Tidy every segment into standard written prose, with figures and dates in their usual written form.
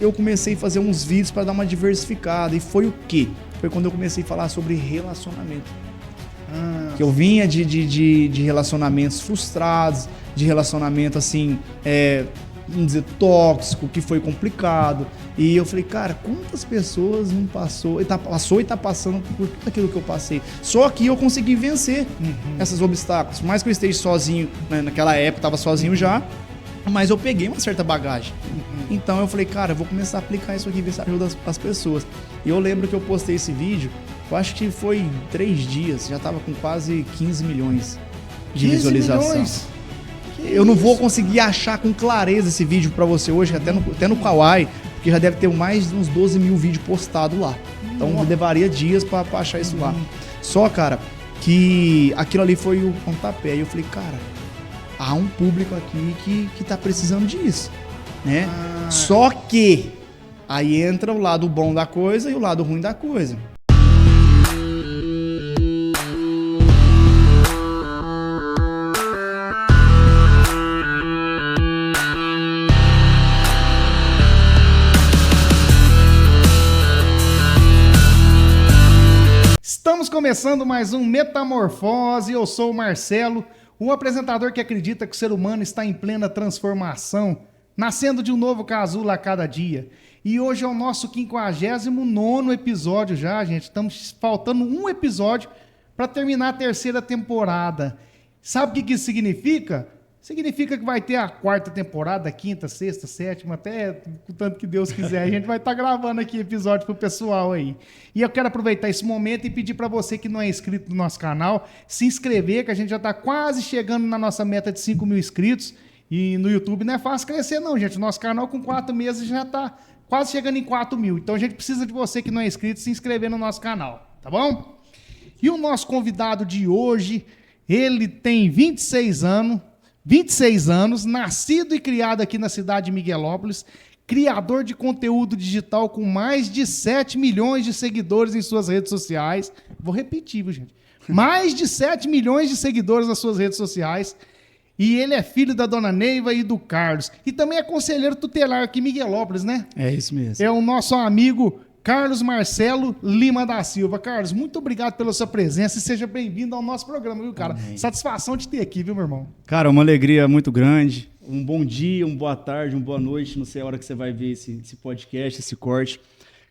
eu comecei a fazer uns vídeos para dar uma diversificada. E foi o quê? Foi quando eu comecei a falar sobre relacionamento. Que eu vinha de relacionamentos frustrados, de relacionamento assim, vamos dizer, tóxico, que foi complicado. E eu falei, cara, quantas pessoas não passou e tá passando por tudo aquilo que eu passei. Só que eu consegui vencer esses obstáculos. Por mais que eu esteja sozinho, né, naquela época eu tava sozinho já, mas eu peguei uma certa bagagem. Então eu falei, cara, eu vou começar a aplicar isso aqui, ver se ajuda as pessoas. E eu lembro que eu postei esse vídeo, eu acho que foi em 3 dias, já tava com quase 15 milhões de visualização. Milhões? Eu não vou conseguir achar com clareza esse vídeo pra você hoje, até no Kawaii, porque já deve ter mais de uns 12 mil vídeos postados lá. Então levaria dias pra achar isso lá. Só, cara, que aquilo ali foi o pontapé. E eu falei, cara, há um público aqui que tá precisando disso, né? Só que aí entra o lado bom da coisa e o lado ruim da coisa. Estamos começando mais um Metamorfose. Eu sou o Marcelo, um apresentador que acredita que o ser humano está em plena transformação, nascendo de um novo casulo a cada dia. E hoje é o nosso 59º episódio já, gente. Estamos faltando um episódio para terminar a 3ª temporada. Sabe o que isso significa? Significa que vai ter a 4ª temporada, a 5ª, 6ª, 7ª, até o tanto que Deus quiser. A gente vai estar gravando aqui episódio pro pessoal aí. E eu quero aproveitar esse momento e pedir para você que não é inscrito no nosso canal, se inscrever, que a gente já está quase chegando na nossa meta de 5 mil inscritos. E no YouTube não é fácil crescer não, gente. O nosso canal com 4 meses já está quase chegando em 4 mil. Então a gente precisa de você que não é inscrito se inscrever no nosso canal, tá bom? E o nosso convidado de hoje, ele tem 26 anos, nascido e criado aqui na cidade de Miguelópolis, criador de conteúdo digital com mais de 7 milhões de seguidores em suas redes sociais. Vou repetir, viu, gente? Mais de 7 milhões de seguidores nas suas redes sociais. E ele é filho da dona Neiva e do Carlos. E também é conselheiro tutelar aqui em Miguelópolis, né? É isso mesmo. É o nosso amigo Carlos Marcelo Lima da Silva. Carlos, muito obrigado pela sua presença e seja bem-vindo ao nosso programa, viu, cara? Amém. Satisfação de ter aqui, viu, meu irmão? Cara, uma alegria muito grande. Um bom dia, uma boa tarde, uma boa noite. Não sei a hora que você vai ver esse podcast, esse corte.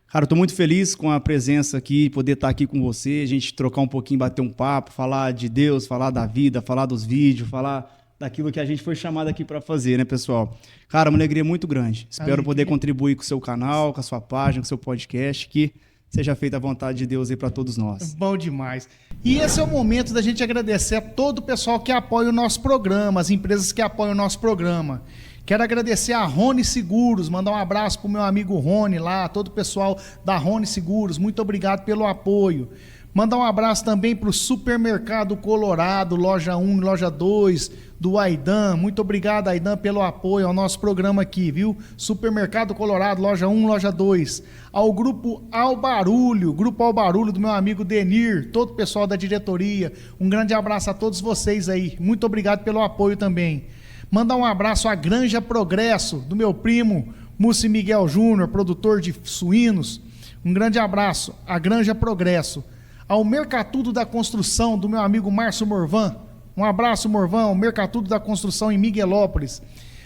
Cara, eu tô muito feliz com a presença aqui, poder estar aqui com você, a gente trocar um pouquinho, bater um papo, falar de Deus, falar da vida, falar dos vídeos, falar daquilo que a gente foi chamado aqui para fazer, né, pessoal? Cara, uma alegria muito grande. Espero poder contribuir com o seu canal, com a sua página, com o seu podcast, que seja feita a vontade de Deus aí para todos nós. Bom demais. E esse é o momento da gente agradecer a todo o pessoal que apoia o nosso programa, as empresas que apoiam o nosso programa. Quero agradecer a Rony Seguros, mandar um abraço pro meu amigo Rony lá, todo o pessoal da Rony Seguros, muito obrigado pelo apoio. Mandar um abraço também para o Supermercado Colorado, Loja 1 e Loja 2, do Aidan. Muito obrigado, Aidan, pelo apoio ao nosso programa aqui, viu? Supermercado Colorado, Loja 1, Loja 2. Ao Grupo Albarulho do meu amigo Denir, todo o pessoal da diretoria. Um grande abraço a todos vocês aí. Muito obrigado pelo apoio também. Mandar um abraço à Granja Progresso, do meu primo Mussi Miguel Júnior, produtor de suínos. Um grande abraço à Granja Progresso. Ao Mercatudo da Construção, do meu amigo Márcio Morvan. Um abraço, Morvan, ao Mercatudo da Construção em Miguelópolis.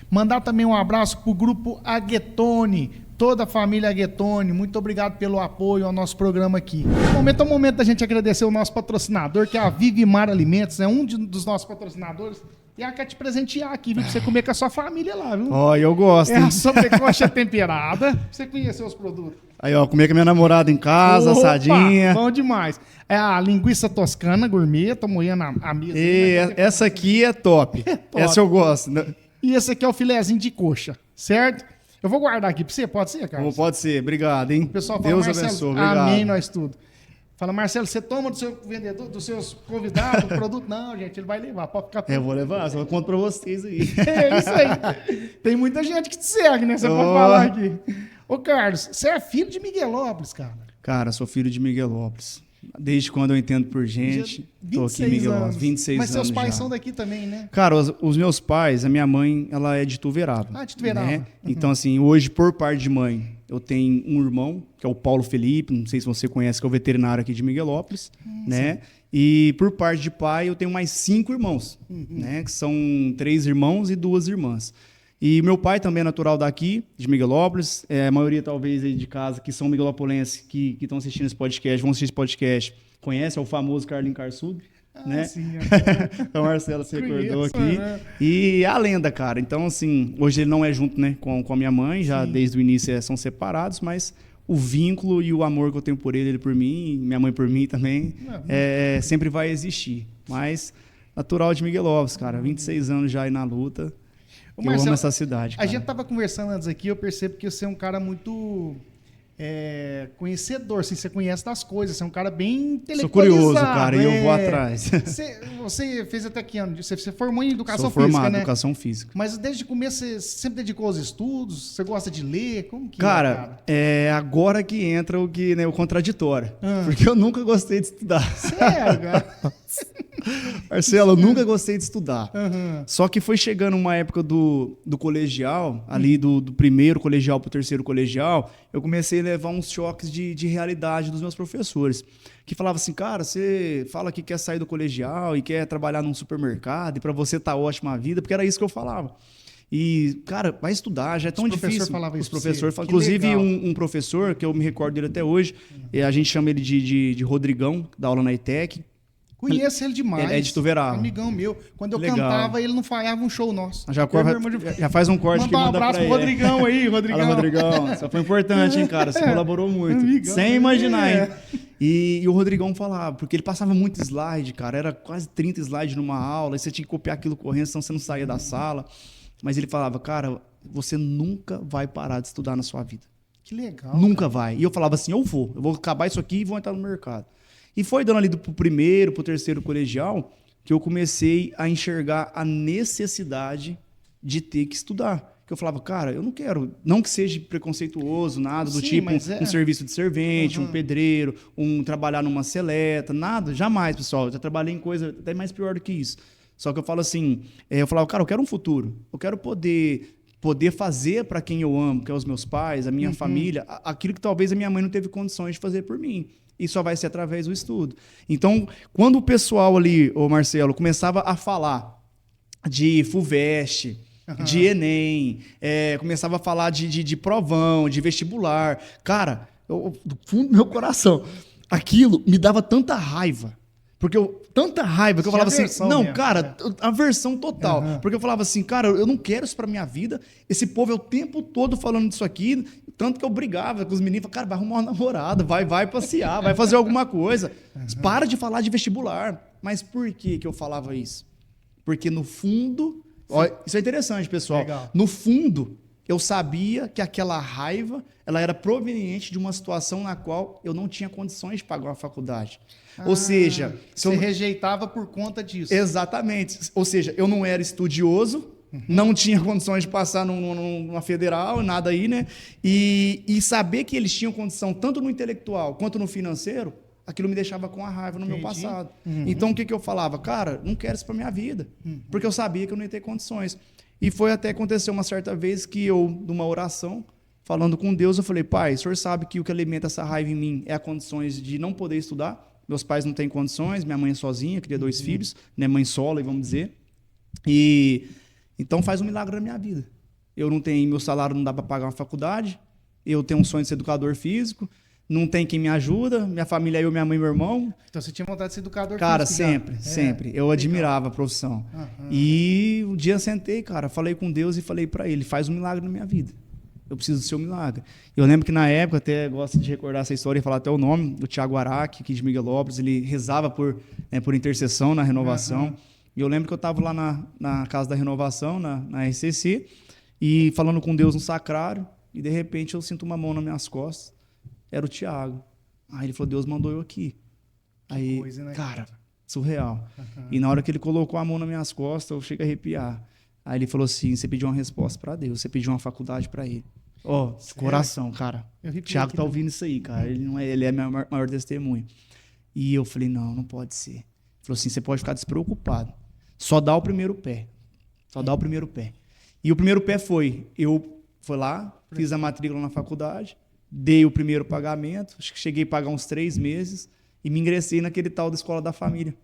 Mandar também um abraço para o Grupo Aguetone, toda a família Aguetone. Muito obrigado pelo apoio ao nosso programa aqui. O momento é o momento da gente agradecer o nosso patrocinador, que é a Vivimar Alimentos, é um dos nossos patrocinadores. E ela quer te presentear aqui, viu? Pra você comer com a sua família lá, viu? Ó, eu gosto. É a sobrecoxa temperada, pra você conhecer os produtos. Aí, ó, comer com a minha namorada em casa, assadinha. Bom demais. É a linguiça toscana gourmet, tô moendo a mesa. Essa aqui é top. Essa eu gosto. E esse aqui é o filezinho de coxa, certo? Eu vou guardar aqui pra você, pode ser, Carlos? Pode ser, obrigado, hein? O pessoal fala, Deus Marcelo, abençoe, obrigado. Amém, nós tudo. Fala, Marcelo, você toma do seu vendedor, dos seus convidados, o produto? Não, gente, ele vai levar, pode ficar... Eu vou levar, só conto pra vocês aí. É isso aí. Tem muita gente que te segue, né? Você pode falar aqui. Ô, Carlos, você é filho de Miguelópolis, cara? Cara, sou filho de Miguelópolis. Desde quando eu entendo por gente, tô aqui em Miguelópolis, 26 anos. Mas seus pais já são daqui também, né? Cara, os meus pais, a minha mãe, ela é de Tuverava. Ah, de Tuverava. Né? Então, assim, hoje, por parte de mãe, eu tenho um irmão, que é o Paulo Felipe, não sei se você conhece, que é o veterinário aqui de Miguelópolis, né? E por parte de pai, eu tenho mais 5 irmãos, né? Que são 3 irmãos e 2 irmãs. E meu pai também é natural daqui, de Miguelópolis. A maioria, talvez, aí de casa, que são miguelopolenses, que estão assistindo esse podcast, vão assistir esse podcast, conhece, é o famoso Carlinhos Carçudo, né? Sim, Então, Marcelo se recordou aqui. E é a lenda, cara. Então, assim, hoje ele não é junto, né, com a minha mãe, já desde o início são separados, mas o vínculo e o amor que eu tenho por ele por mim, minha mãe por mim também, sempre vai existir. Mas, natural de Miguelópolis, cara, 26 anos já aí na luta. Eu amo essa cidade, cara. A gente tava conversando antes aqui, eu percebo que você é um cara muito conhecedor, assim, você conhece das coisas, você é um cara bem intelectualizado. Sou curioso, cara, e eu vou atrás. Você fez até que ano? Você formou em educação física, né? Sou formado em né? educação física. Mas desde o começo você sempre dedicou aos estudos? Você gosta de ler? Como que cara, agora que entra o contraditório. Porque eu nunca gostei de estudar. Sério, cara? Marcelo, eu nunca gostei de estudar. Só que foi chegando uma época do colegial, ali do primeiro colegial pro terceiro colegial, eu comecei a levar uns choques de realidade dos meus professores. Que falavam assim, cara, você fala que quer sair do colegial e quer trabalhar num supermercado e pra você tá ótima a vida, porque era isso que eu falava. E, cara, vai estudar, já é tão difícil. Os professores falavam. Inclusive, um professor, que eu me recordo dele até hoje, a gente chama ele de Rodrigão, que dá aula na ETEC. Conheço ele demais. Ele é de Tuverava. Amigão meu. Quando eu cantava, ele não falhava um show nosso. Já faz um corte que manda pra ele. Um abraço pro Rodrigão aí, Rodrigão. Fala, Rodrigão. Só foi importante, hein, cara? Você colaborou muito. Amigão, sem imaginar, hein? E o Rodrigão falava, porque ele passava muito slide, cara. Era quase 30 slides numa aula. E você tinha que copiar aquilo correndo, senão você não saía da sala. Mas ele falava, cara, você nunca vai parar de estudar na sua vida. Que legal. Nunca vai. E eu falava assim, eu vou acabar isso aqui e vou entrar no mercado. E foi dando ali pro primeiro, pro terceiro colegial, que eu comecei a enxergar a necessidade de ter que estudar. Que eu falava, cara, eu não quero, não que seja preconceituoso, nada do tipo um serviço de servente, um pedreiro, trabalhar numa seleta, nada, jamais, pessoal. Eu já trabalhei em coisa até mais pior do que isso. Só que eu falo assim, eu falava, cara, eu quero um futuro, eu quero poder fazer para quem eu amo, que é os meus pais, a minha família, aquilo que talvez a minha mãe não teve condições de fazer por mim. E só vai ser através do estudo. Então, quando o pessoal ali, o Marcelo, começava a falar de FUVEST, de Enem, começava a falar de provão, de vestibular, cara, do fundo do meu coração, aquilo me dava tanta raiva. Porque tanta raiva que eu falava assim, não, mesmo, cara, aversão total. Porque eu falava assim, cara, eu não quero isso pra minha vida. Esse povo é o tempo todo falando disso aqui. Tanto que eu brigava com os meninos, cara, vai arrumar uma namorada, vai passear, vai fazer alguma coisa. Para de falar de vestibular. Mas por que eu falava isso? Porque no fundo, ó, isso é interessante, pessoal. Legal. No fundo, eu sabia que aquela raiva, ela era proveniente de uma situação na qual eu não tinha condições de pagar uma faculdade. Ou seja... Você rejeitava por conta disso. Exatamente. Ou seja, eu não era estudioso, não tinha condições de passar numa federal, nada aí, né? E saber que eles tinham condição tanto no intelectual quanto no financeiro, aquilo me deixava com a raiva no meu passado. Então, o que eu falava? Cara, não quero isso pra minha vida. Porque eu sabia que eu não ia ter condições. E foi até acontecer uma certa vez que eu, numa oração, falando com Deus, eu falei, pai, o senhor sabe que o que alimenta essa raiva em mim é as condições de não poder estudar? Meus pais não têm condições, minha mãe é sozinha, cria 2 filhos, né, mãe solo, vamos dizer. E então faz um milagre na minha vida. Eu não tenho, meu salário não dá para pagar uma faculdade, eu tenho um sonho de ser educador físico, não tem quem me ajuda, minha família é eu, minha mãe e meu irmão. Então você tinha vontade de ser educador cara, físico? Cara, sempre. Eu admirava a profissão. E um dia eu sentei, cara, falei com Deus e falei para ele, faz um milagre na minha vida. Eu preciso do seu milagre. Eu lembro que na época, até gosto de recordar essa história e falar até o nome, do Thiago Araque, aqui de Miguelópolis, ele rezava por intercessão na renovação. E eu lembro que eu estava lá na casa da renovação, na RCC, e falando com Deus no sacrário, e de repente eu sinto uma mão nas minhas costas. Era o Thiago. Aí ele falou, Deus mandou eu aqui. Aí, coisa, né, cara, surreal. E na hora que ele colocou a mão nas minhas costas, eu cheguei a arrepiar. Aí ele falou assim, você pediu uma resposta para Deus, você pediu uma faculdade para ele. Ó, de coração, cara. O Thiago tá ouvindo isso aí, cara. Ele é meu maior testemunho. E eu falei, não pode ser. Ele falou assim, você pode ficar despreocupado. Só dá o primeiro pé. E o primeiro pé foi, eu Foi lá, fiz a matrícula na faculdade, dei o primeiro pagamento, acho que cheguei a pagar uns 3 meses e me ingressei naquele tal da Escola da Família,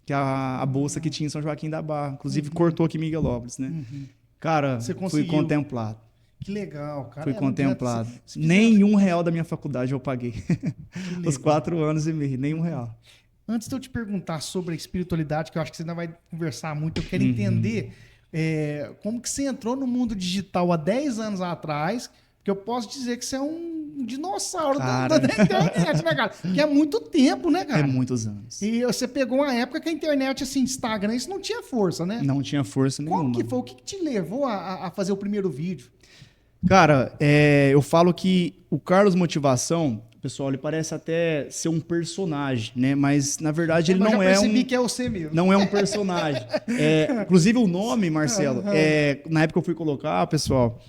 que é a bolsa que tinha em São Joaquim da Barra. Inclusive, cortou aqui em Miguelópolis, né? Cara, fui contemplado. Que legal, cara. Fui contemplado. Nenhum real da minha faculdade eu paguei. Os 4 anos e meio, nenhum real. Antes de eu te perguntar sobre a espiritualidade, que eu acho que você ainda vai conversar muito, eu quero entender como que você entrou no mundo digital há 10 anos atrás, porque eu posso dizer que você é um dinossauro da internet, né, cara? Que é muito tempo, né, cara? É muitos anos. E você pegou uma época que a internet, assim, Instagram, isso não tinha força, né? Não tinha força nenhuma. Como que foi? O que te levou a fazer o primeiro vídeo? Cara, eu falo que o Carlos Motivação, pessoal, ele parece até ser um personagem, né? Mas, na verdade, ele não é um... que é você mesmo. Não é um personagem. Inclusive, o nome, Marcelo, na época que eu fui colocar, pessoal,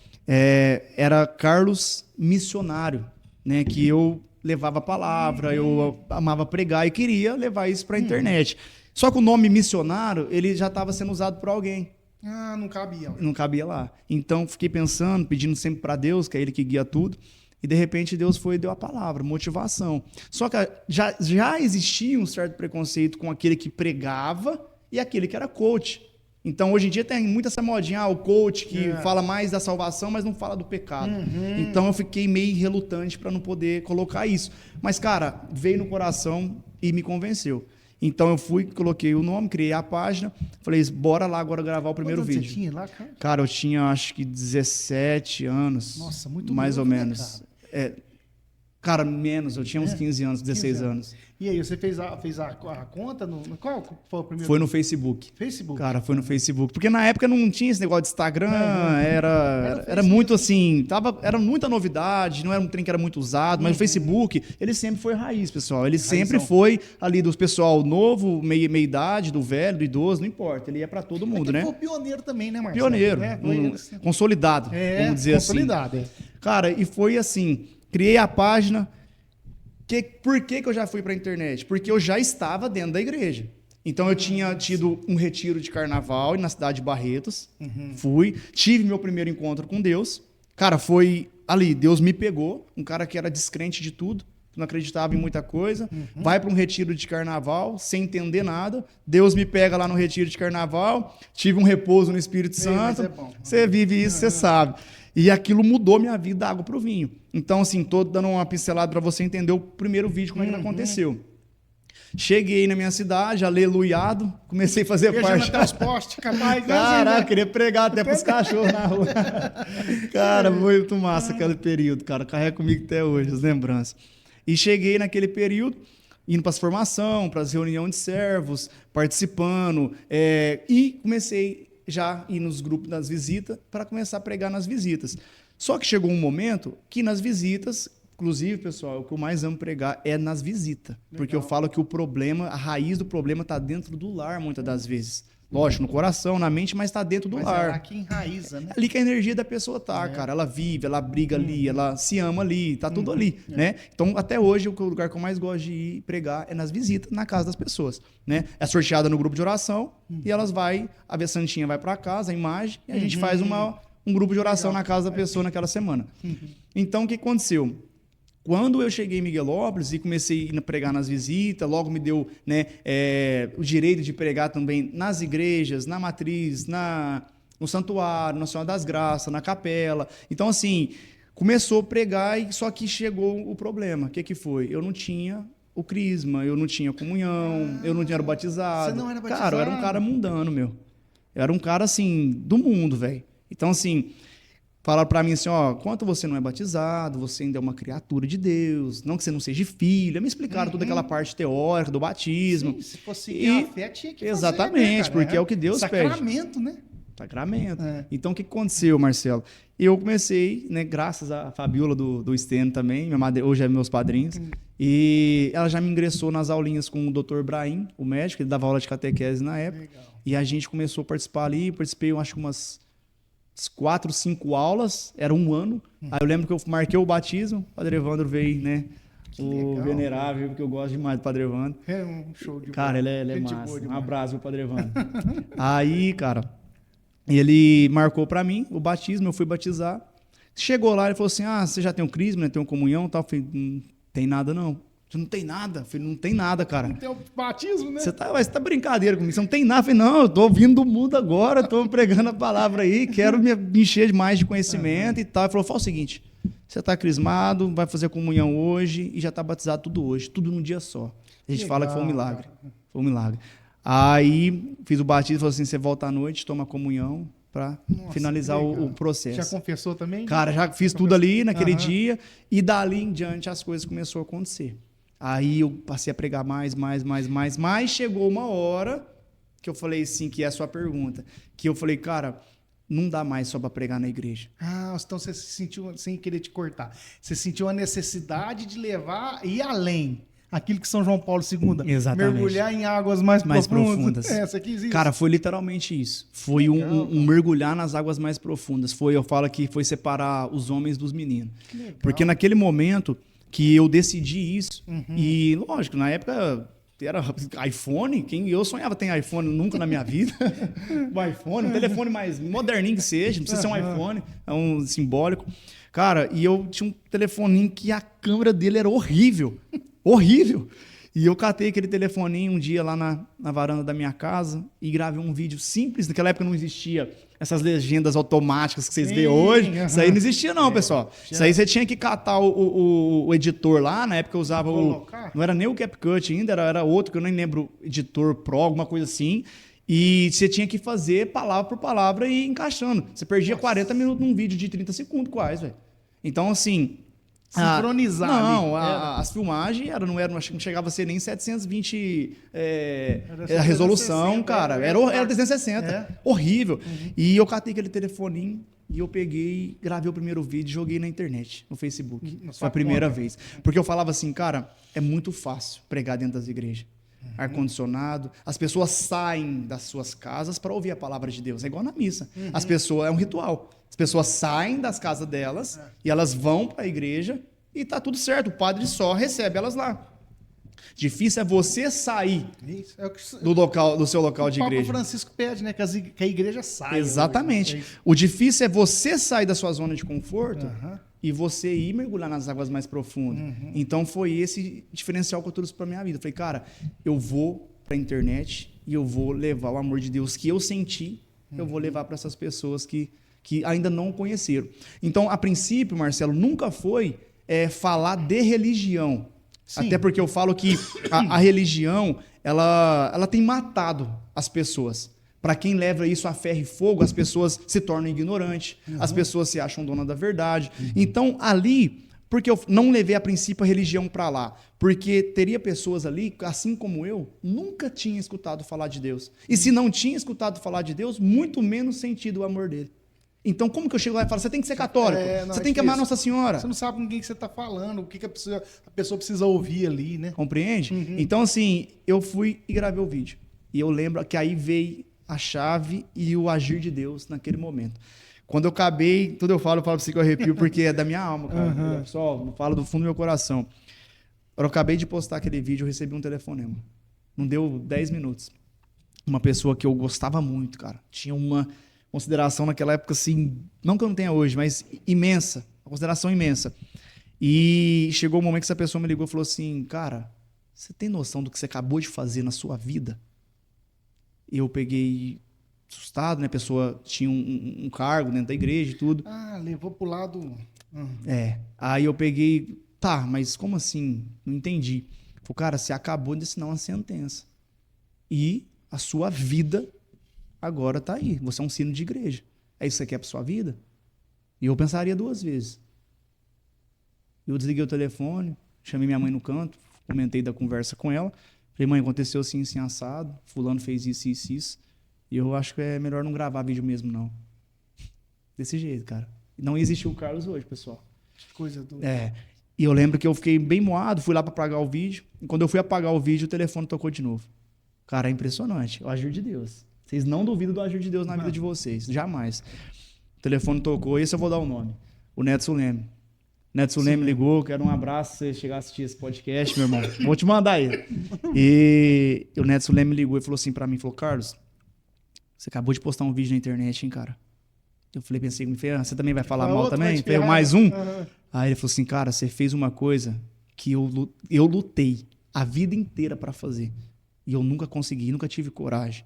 era Carlos Missionário, né? Que eu levava a palavra, eu amava pregar e queria levar isso para a internet. Só que o nome missionário, ele já estava sendo usado por alguém. Ah, não cabia. Não cabia lá. Então, fiquei pensando, pedindo sempre para Deus, que é Ele que guia tudo. E, de repente, Deus foi e deu a palavra, motivação. Só que já existia um certo preconceito com aquele que pregava e aquele que era coach. Então, hoje em dia, tem muito essa modinha, o coach que fala mais da salvação, mas não fala do pecado. Então, eu fiquei meio relutante para não poder colocar isso. Mas, cara, veio no coração e me convenceu. Então eu fui, coloquei o nome, criei a página, falei, bora lá agora gravar o primeiro vídeo. Você tinha lá, cara? Cara, eu tinha acho que 17 anos. Nossa, muito mais novo, ou menos. Né, cara, menos, eu tinha uns 15 anos, 16 anos. E aí, você fez a conta? Qual foi o primeiro? Foi no Facebook. Facebook? Cara, foi no Facebook. Porque na época não tinha esse negócio de Instagram, era muito assim, era muita novidade, não era um trem que era muito usado, mas o Facebook, ele sempre foi raiz, pessoal. Ele sempre foi ali do pessoal novo, meia idade, do velho, do idoso, não importa. Ele ia pra todo mundo, né? Ele foi pioneiro também, né, Marcelo? Pioneiro, consolidado, vamos dizer consolidado, assim. Cara, e foi assim, criei a página. Por que eu já fui para a internet? Porque eu já estava dentro da igreja. Então eu tinha tido um retiro de carnaval na cidade de Barretos. Tive meu primeiro encontro com Deus. Cara, foi ali, Deus me pegou, um cara que era descrente de tudo, não acreditava em muita coisa, vai para um retiro de carnaval sem entender nada. Deus me pega lá no retiro de carnaval, tive um repouso no Espírito Santo. Você vive isso, você sabe. E aquilo mudou minha vida da água para o vinho. Então, assim, tô dando uma pincelada para você entender o primeiro vídeo, como é que aconteceu. Cheguei na minha cidade, aleluiado, comecei a fazer parte... até os postes, capaz. Caraca, queria pregar até pros cachorros na rua. Cara, muito massa aquele período, cara. Carrega comigo até hoje, as lembranças. E cheguei naquele período, indo para as formações, para as reuniões de servos, participando, e comecei já ir nos grupos das visitas para começar a pregar nas visitas. Só que chegou um momento que nas visitas, inclusive, pessoal, o que eu mais amo pregar é nas visitas. Porque eu falo que o problema, a raiz do problema está dentro do lar, muitas das vezes. Lógico, no coração, na mente, mas está dentro do lar. É aqui enraiza, né? É ali que a energia da pessoa tá, cara. Ela vive, ela briga ali, ela se ama ali, tá tudo ali, né? Então, até hoje, o lugar que eu mais gosto de ir pregar é nas visitas, na casa das pessoas, né? É sorteada no grupo de oração e elas a Santinha vai para casa, a imagem, e a gente faz um grupo de oração na casa da pessoa naquela semana. Então, o que aconteceu? Quando eu cheguei em Miguelópolis e comecei a pregar nas visitas, logo me deu, né, o direito de pregar também nas igrejas, na matriz, no santuário, na Senhora das Graças, na capela. Então, assim, começou a pregar, só que chegou o problema. O que foi? Eu não tinha o crisma, eu não tinha comunhão, eu não era batizado. Você não era batizado? Cara, eu era um cara mundano, meu. Eu era um cara, assim, do mundo, velho. Então, assim... Falaram para mim assim, quanto você não é batizado, você ainda é uma criatura de Deus, não que você não seja filho. Me explicaram toda aquela parte teórica do batismo. Sim, se fosse seguir a fé, tinha que exatamente, fazer, né, porque é o que Deus pede. Sacramento, né? Sacramento. Então, o que aconteceu, Marcelo? Eu comecei, né, graças à Fabiola do Steno também, minha madre, hoje é meus padrinhos, e ela já me ingressou nas aulinhas com o Dr. Brahim, o médico, ele dava aula de catequese na época. Legal. E a gente começou a participar ali, participei, eu acho que umas 4, 5 aulas, era um ano. Aí eu lembro que eu marquei o batismo, o Padre Evandro veio, né? O legal, venerável, porque eu gosto demais do Padre Evandro. É um show de cara, ele é massa. Um abraço pro Padre Evandro. Aí, cara, ele marcou pra mim o batismo, eu fui batizar. Chegou lá, ele falou assim, você já tem um crisma, né? Tem uma comunhão e tal? Eu falei, não tem nada não. Você não tem nada? Eu falei, não tem nada, cara. Não tem o batismo, né? Você tá brincadeira comigo, você não tem nada. Eu falei, não, eu tô vindo do mundo agora, tô pregando a palavra aí, quero me encher mais de conhecimento e tal. Ele falou, fala o seguinte, você tá crismado, vai fazer comunhão hoje e já tá batizado tudo hoje, tudo num dia só. A gente fala que foi um milagre. Foi um milagre. Aí, fiz o batismo, falou assim, você volta à noite, toma a comunhão para finalizar o processo. Já confessou também? Cara, já fiz tudo ali naquele dia e dali em diante as coisas começaram a acontecer. Aí eu passei a pregar mais, chegou uma hora que eu falei assim, que é a sua pergunta, que eu falei, cara, não dá mais só para pregar na igreja. Então você se sentiu, sem querer te cortar, você sentiu a necessidade de levar e ir além. Aquilo que São João Paulo II, exatamente, mergulhar em águas mais profundas. Você quis isso? Cara, foi literalmente isso. Foi um mergulhar nas águas mais profundas. Eu falo que foi separar os homens dos meninos. Porque naquele momento que eu decidi isso, e lógico, na época era iPhone, eu sonhava ter iPhone nunca na minha vida. O iPhone, um telefone mais moderninho que seja, não precisa ser um iPhone, é um simbólico. Cara, e eu tinha um telefoninho que a câmera dele era horrível. Horrível. E eu catei aquele telefoninho um dia lá na varanda da minha casa e gravei um vídeo simples. Naquela época não existia essas legendas automáticas que vocês veem hoje. Isso aí não existia não, pessoal. Isso aí você tinha que catar o editor lá. Na época eu usava não era nem o CapCut ainda, era outro que eu nem lembro, editor Pro, alguma coisa assim. E você tinha que fazer palavra por palavra e ir encaixando. Você perdia 40 minutos num vídeo de 30 segundos quase, velho. Então, assim... sincronizar. Não, as filmagens acho que não chegava a ser nem 720 a resolução, 360, cara. Era 360. Horrível. E eu catei aquele telefoninho e eu peguei, gravei o primeiro vídeo e joguei na internet, no Facebook. Foi a primeira vez. Porque eu falava assim, cara, é muito fácil pregar dentro das igrejas. Ar-condicionado, as pessoas saem das suas casas para ouvir a palavra de Deus. É igual na missa. As pessoas, é um ritual. As pessoas saem das casas delas e elas vão para a igreja e tá tudo certo. O padre só recebe elas lá. Difícil é você sair do seu local de igreja. O Papa Francisco pede, né, que a igreja saia. Exatamente. O difícil é você sair da sua zona de conforto e você ir mergulhar nas águas mais profundas. Então foi esse diferencial que eu trouxe para minha vida. Eu falei, cara, eu vou para a internet e eu vou levar o amor de Deus que eu senti, eu vou levar para essas pessoas que ainda não conheceram. Então, a princípio, Marcelo, nunca foi falar de religião. Sim. Até porque eu falo que a religião, ela tem matado as pessoas. Para quem leva isso a ferro e fogo, as pessoas se tornam ignorantes, as pessoas se acham dona da verdade. Então, ali, porque eu não levei a princípio a religião para lá? Porque teria pessoas ali, assim como eu, nunca tinha escutado falar de Deus. E se não tinha escutado falar de Deus, muito menos sentido o amor dele. Então, como que eu chego lá e falo, você tem que ser católico, você tem que amar Nossa Senhora. Você não sabe com quem que você está falando, o que a pessoa precisa ouvir ali, né? Compreende? Então, assim, eu fui e gravei o vídeo. E eu lembro que aí veio a chave e o agir de Deus naquele momento. Quando eu acabei, tudo eu falo pra você que eu arrepio, porque é da minha alma, cara. Pessoal, eu falo do fundo do meu coração. Quando eu acabei de postar aquele vídeo, eu recebi um telefonema. Não deu 10 minutos. Uma pessoa que eu gostava muito, cara. Tinha uma consideração naquela época, assim, não que eu não tenha hoje, mas imensa. Uma consideração imensa. E chegou o momento que essa pessoa me ligou e falou assim, cara, você tem noção do que você acabou de fazer na sua vida? E eu peguei assustado, né? A pessoa tinha um cargo dentro da igreja e tudo. Levou pro lado... Aí eu peguei, tá, mas como assim? Não entendi. Falei, cara, você acabou de assinar uma sentença. E a sua vida agora tá aí. Você é um sino de igreja. É isso que você quer pra sua vida? E eu pensaria 2 vezes. Eu desliguei o telefone, chamei minha mãe no canto, comentei da conversa com ela. Falei, mãe, aconteceu assim, assim, assado. Fulano fez isso, isso, isso. E eu acho que é melhor não gravar vídeo mesmo, não. Desse jeito, cara. Não existiu o Carlos hoje, pessoal. Coisa do... E eu lembro que eu fiquei bem moado, fui lá para apagar o vídeo. E quando eu fui apagar o vídeo, o telefone tocou de novo. Cara, é impressionante. O agir de Deus. Vocês não duvidam do agir de Deus na vida de vocês. Jamais. O telefone tocou, esse eu vou dar o nome. O Neto Suleme. Neto Suleme ligou, quero um abraço se você chegar a assistir esse podcast, meu irmão. Vou te mandar aí. E o Neto Suleme ligou e falou assim pra mim, falou, Carlos, você acabou de postar um vídeo na internet, hein, cara? Eu falei, pensei, você também vai falar Ah, mal outro vai também? te Falei, ferrar. mais um? Aham. Aí ele falou assim, cara, você fez uma coisa que eu lutei a vida inteira pra fazer. E eu nunca consegui, nunca tive coragem.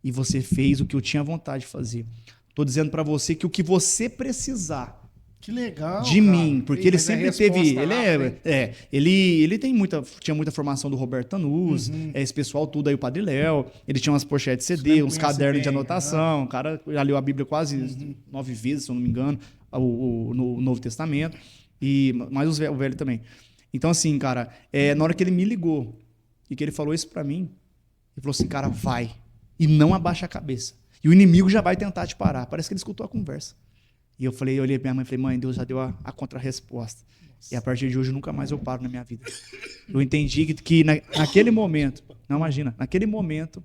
E você fez o que eu tinha vontade de fazer. Tô dizendo pra você que o que você precisar Que legal, de cara. mim, porque ele Mas a sempre teve, resposta ele rápida, hein? ele tem tinha muita formação do Roberto Tanuz, Uhum. esse pessoal tudo aí, o Padre Léo, ele tinha umas pochetes Isso CD, mesmo, uns conhece cadernos de bem, anotação, o cara já leu a Bíblia quase Uhum. 9 vezes, se eu não me engano, no Novo Testamento, mais o Velho também. Então assim, cara, na hora que ele me ligou e que ele falou isso pra mim, ele falou assim, cara, vai e não abaixa a cabeça. E o inimigo já vai tentar te parar. Parece que ele escutou a conversa. E eu olhei pra minha mãe e falei, mãe, Deus já deu a contra-resposta. E a partir de hoje nunca mais eu paro na minha vida. Eu entendi que naquele momento, não imagina, naquele momento,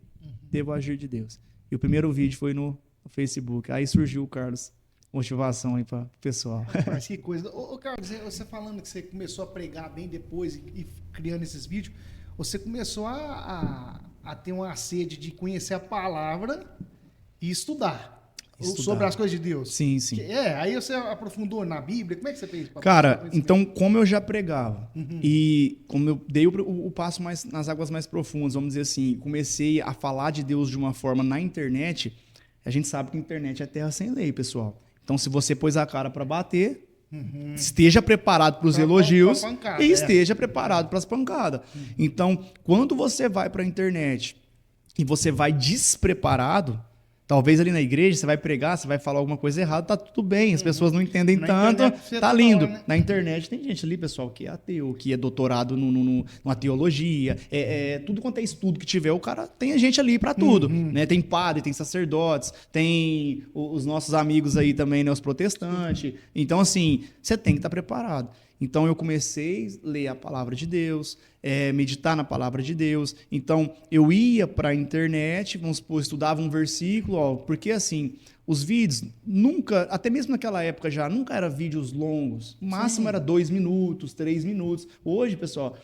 devo agir de Deus. E o primeiro vídeo foi no Facebook. Aí surgiu o Carlos, motivação aí para o pessoal. Mas que coisa. Ô, Carlos, você falando que você começou a pregar bem depois e criando esses vídeos, você começou a ter uma sede de conhecer a palavra e estudar. Sobre as coisas de Deus. Sim, sim. Aí você aprofundou na Bíblia. Como é que você fez? Cara, então, como eu já pregava e como eu dei o passo mais nas águas mais profundas, vamos dizer assim, comecei a falar de Deus de uma forma na internet, a gente sabe que a internet é terra sem lei, pessoal. Então, se você pôs a cara para bater, esteja preparado para os elogios pancada, e esteja preparado para as pancadas. Então, quando você vai para a internet e você vai despreparado, talvez ali na igreja você vai pregar, você vai falar alguma coisa errada, tá tudo bem, as pessoas não entendem Na tanto, internet, tá você lindo. fala, né? Na internet tem gente ali, pessoal, que é ateu, que é doutorado numa teologia, tudo quanto é estudo que tiver, o cara tem gente ali para tudo, né? Tem padre, tem sacerdotes, tem os nossos amigos aí também, né, os protestantes. Então, assim, você tem que estar preparado. Então eu comecei a ler a palavra de Deus, meditar na palavra de Deus. Então eu ia para a internet, vamos supor, estudava um versículo, porque assim, os vídeos nunca, até mesmo naquela época já, nunca eram vídeos longos. O máximo era 2 minutos, 3 minutos. Hoje, pessoal,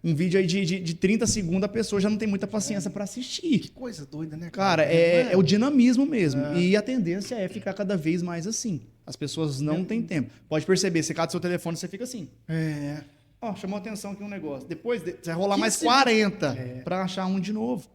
um vídeo aí de 30 segundos, a pessoa já não tem muita paciência para assistir. Que coisa doida, né, Cara, é o dinamismo mesmo. E a tendência é ficar cada vez mais assim. As pessoas não têm tempo. Pode perceber, você cata seu telefone, você fica assim. Ó, chamou atenção aqui um negócio. Depois você vai rolar mais 40 para achar um de novo.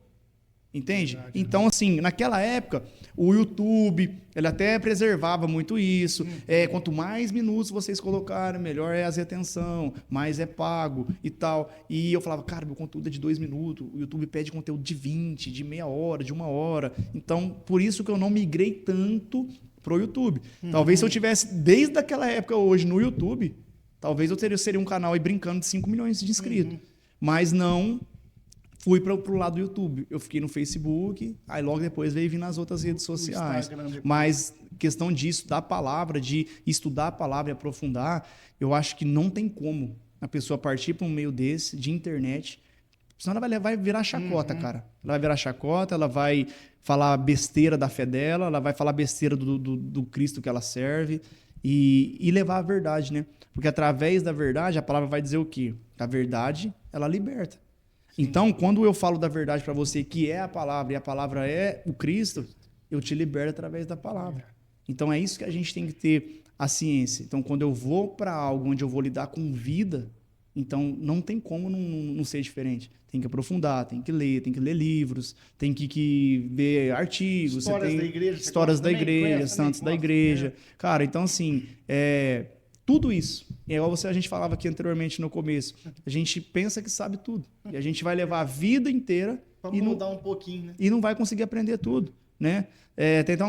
Entende? Verdade, Então, assim, naquela época, o YouTube, ele até preservava muito isso. Quanto mais minutos vocês colocarem, melhor é a retenção, mais é pago e tal. E eu falava, cara, meu conteúdo é de 2 minutos, o YouTube pede conteúdo de 20, de meia hora, de 1 hora. Então, por isso que eu não migrei tanto pro YouTube. Talvez se eu tivesse, desde aquela época hoje, no YouTube, talvez eu seria um canal aí brincando de 5 milhões de inscritos. Mas não fui para o lado do YouTube. Eu fiquei no Facebook, aí logo depois veio vir nas outras redes sociais. Mas questão disso, da palavra, de estudar a palavra e aprofundar, eu acho que não tem como a pessoa partir para um meio desse, de internet, senão ela vai virar chacota, cara. Ela vai virar chacota, ela vai falar besteira da fé dela, ela vai falar besteira do Cristo que ela serve e levar a verdade, né? Porque através da verdade, a palavra vai dizer o quê? A verdade, ela liberta. Então, quando eu falo da verdade para você, que é a palavra, e a palavra é o Cristo, eu te liberto através da palavra. Então, é isso que a gente tem que ter a ciência. Então, quando eu vou para algo onde eu vou lidar com vida, então não tem como não ser diferente. Tem que aprofundar, tem que ler livros, tem que ver artigos. Histórias você tem da igreja. histórias da igreja, santos da igreja. Cara, então assim, tudo isso. É igual a gente falava aqui anteriormente no começo. A gente pensa que sabe tudo. E a gente vai levar a vida inteira Pra mudar um pouquinho, né? e não vai conseguir aprender tudo, né? Tem até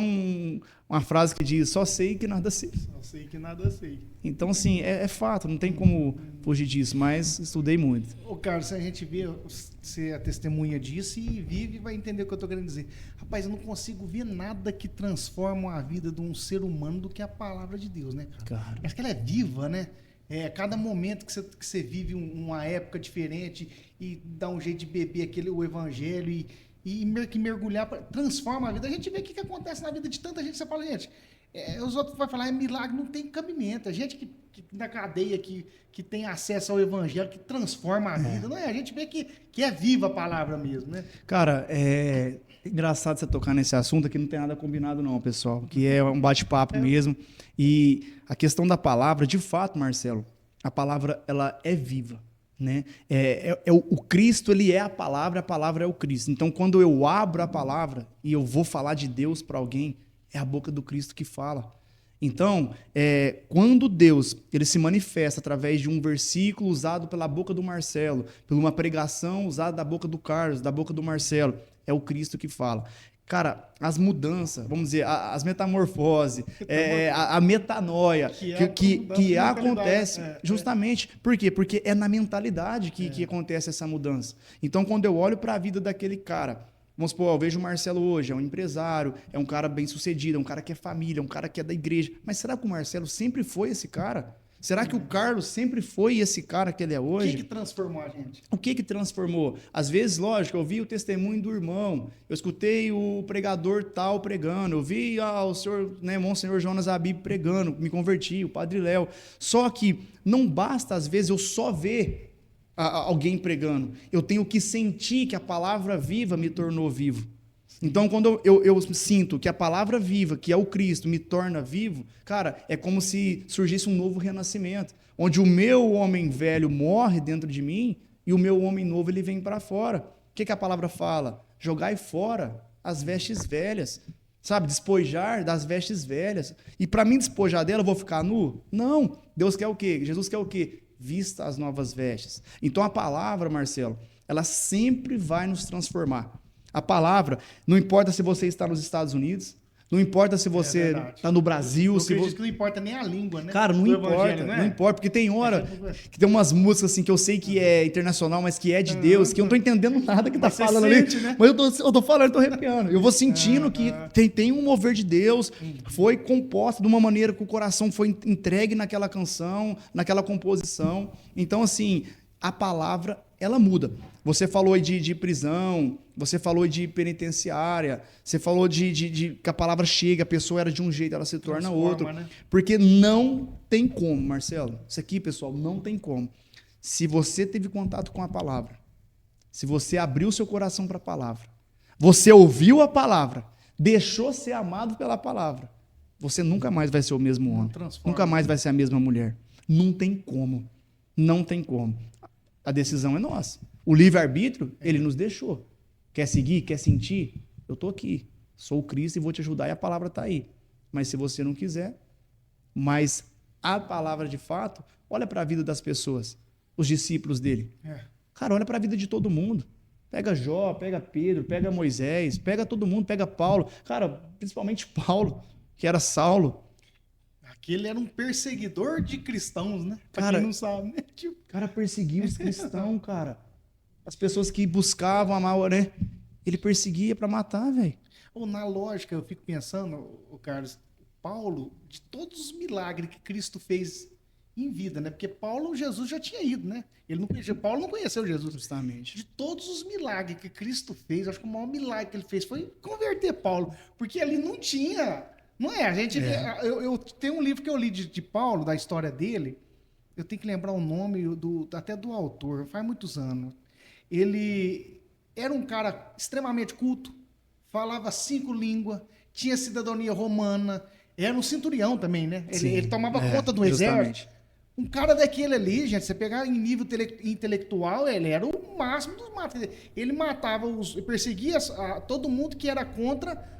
uma frase que diz, só sei que nada sei. Só sei que nada sei. Então, assim, é fato, não tem como fugir disso, mas estudei muito. Ô, Carlos, se a gente vê, você é testemunha disso e vive, vai entender o que eu tô querendo dizer. Rapaz, eu não consigo ver nada que transforma a vida de um ser humano do que a palavra de Deus, né, cara? Acho que ela é viva, né? Cada momento que você vive uma época diferente e dá um jeito de beber o evangelho e mergulhar, transforma a vida. A gente vê o que acontece na vida de tanta gente. Você fala, gente, os outros vão falar, milagre, não tem cabimento. A gente que na cadeia, que tem acesso ao evangelho, que transforma a vida. Não é? A gente vê que é viva a palavra mesmo, né? Cara, Engraçado você tocar nesse assunto, aqui não tem nada combinado não, pessoal, que é um bate-papo mesmo. E a questão da palavra, de fato, Marcelo, a palavra ela é viva, né? O Cristo, ele é a palavra é o Cristo. Então, quando eu abro a palavra e eu vou falar de Deus para alguém, é a boca do Cristo que fala. Então, quando Deus ele se manifesta através de um versículo usado pela boca do Marcelo, por uma pregação usada da boca do Carlos, da boca do Marcelo, é o Cristo que fala. Cara, as mudanças, vamos dizer, as metamorfoses, a metanoia, que acontece justamente. Por quê? Porque é na mentalidade que acontece essa mudança. Então, quando eu olho para a vida daquele cara, vamos supor, eu vejo o Marcelo hoje, é um empresário, é um cara bem sucedido, é um cara que é família, é um cara que é da igreja. Mas será que o Marcelo sempre foi esse cara? Será que o Carlos sempre foi esse cara que ele é hoje? O que transformou a gente? O que transformou? Às vezes, lógico, eu vi o testemunho do irmão, eu escutei o pregador tal pregando, eu vi o senhor, né, Monsenhor Jonas Abib pregando, me converti, o Padre Léo. Só que não basta, às vezes, eu só ver alguém pregando. Eu tenho que sentir que a palavra viva me tornou vivo. Então, quando eu sinto que a palavra viva, que é o Cristo, me torna vivo, cara, é como se surgisse um novo renascimento, onde o meu homem velho morre dentro de mim e o meu homem novo ele vem para fora. O que a palavra fala? Jogai fora as vestes velhas, sabe? Despojar das vestes velhas. E para mim despojar dela, eu vou ficar nu? Não. Deus quer o quê? Jesus quer o quê? Vista as novas vestes. Então, a palavra, Marcelo, ela sempre vai nos transformar. A palavra, não importa se você está nos Estados Unidos, não importa se você está no Brasil. Eu acredito que não importa nem a língua, né? Cara, não importa, não importa, porque tem hora que tem umas músicas assim que eu sei que é internacional, mas que é de Deus, que eu não estou entendendo nada que está falando sente, ali. Né? Mas eu tô falando, eu tô arrepiando. Eu vou sentindo que tem um mover de Deus, foi composta de uma maneira que o coração foi entregue naquela canção, naquela composição. Então, assim, a palavra, ela muda. Você falou aí de prisão, você falou de penitenciária, você falou de que a palavra chega, a pessoa era de um jeito, ela se torna outra. Né? Porque não tem como, Marcelo. Isso aqui, pessoal, não tem como. Se você teve contato com a palavra, se você abriu seu coração para a palavra, você ouviu a palavra, deixou ser amado pela palavra, você nunca mais vai ser o mesmo homem. Nunca mais vai ser a mesma mulher. Não tem como. Não tem como. A decisão é nossa. O livre-arbítrio, ele nos deixou. Quer seguir? Quer sentir? Eu estou aqui. Sou o Cristo e vou te ajudar e a palavra está aí. Mas se você não quiser, mas a palavra de fato, olha para a vida das pessoas, os discípulos dele. Cara, olha para a vida de todo mundo. Pega Jó, pega Pedro, pega Moisés, pega todo mundo, pega Paulo. Cara, principalmente Paulo, que era Saulo. Aquele era um perseguidor de cristãos, né? Pra cara, quem não sabe, né? Tipo... cara perseguia os cristãos, cara. As pessoas que buscavam amar, né? Ele perseguia para matar, velho. Na lógica, eu fico pensando, Carlos, Paulo, de todos os milagres que Cristo fez em vida, né? Porque Jesus já tinha ido, né? Paulo não conheceu Jesus. Justamente. De todos os milagres que Cristo fez, acho que o maior milagre que ele fez foi converter Paulo. Porque ali não tinha... Não é, a gente... Eu tenho um livro que eu li de Paulo, da história dele, eu tenho que lembrar o nome até do autor, faz muitos anos. Ele era um cara extremamente culto, falava 5 línguas, tinha cidadania romana, era um centurião também, né? Ele tomava conta do exército. Um cara daquele ali, gente, você pegar em nível intelectual, ele era o máximo dos matos. Ele matava, perseguia todo mundo que era contra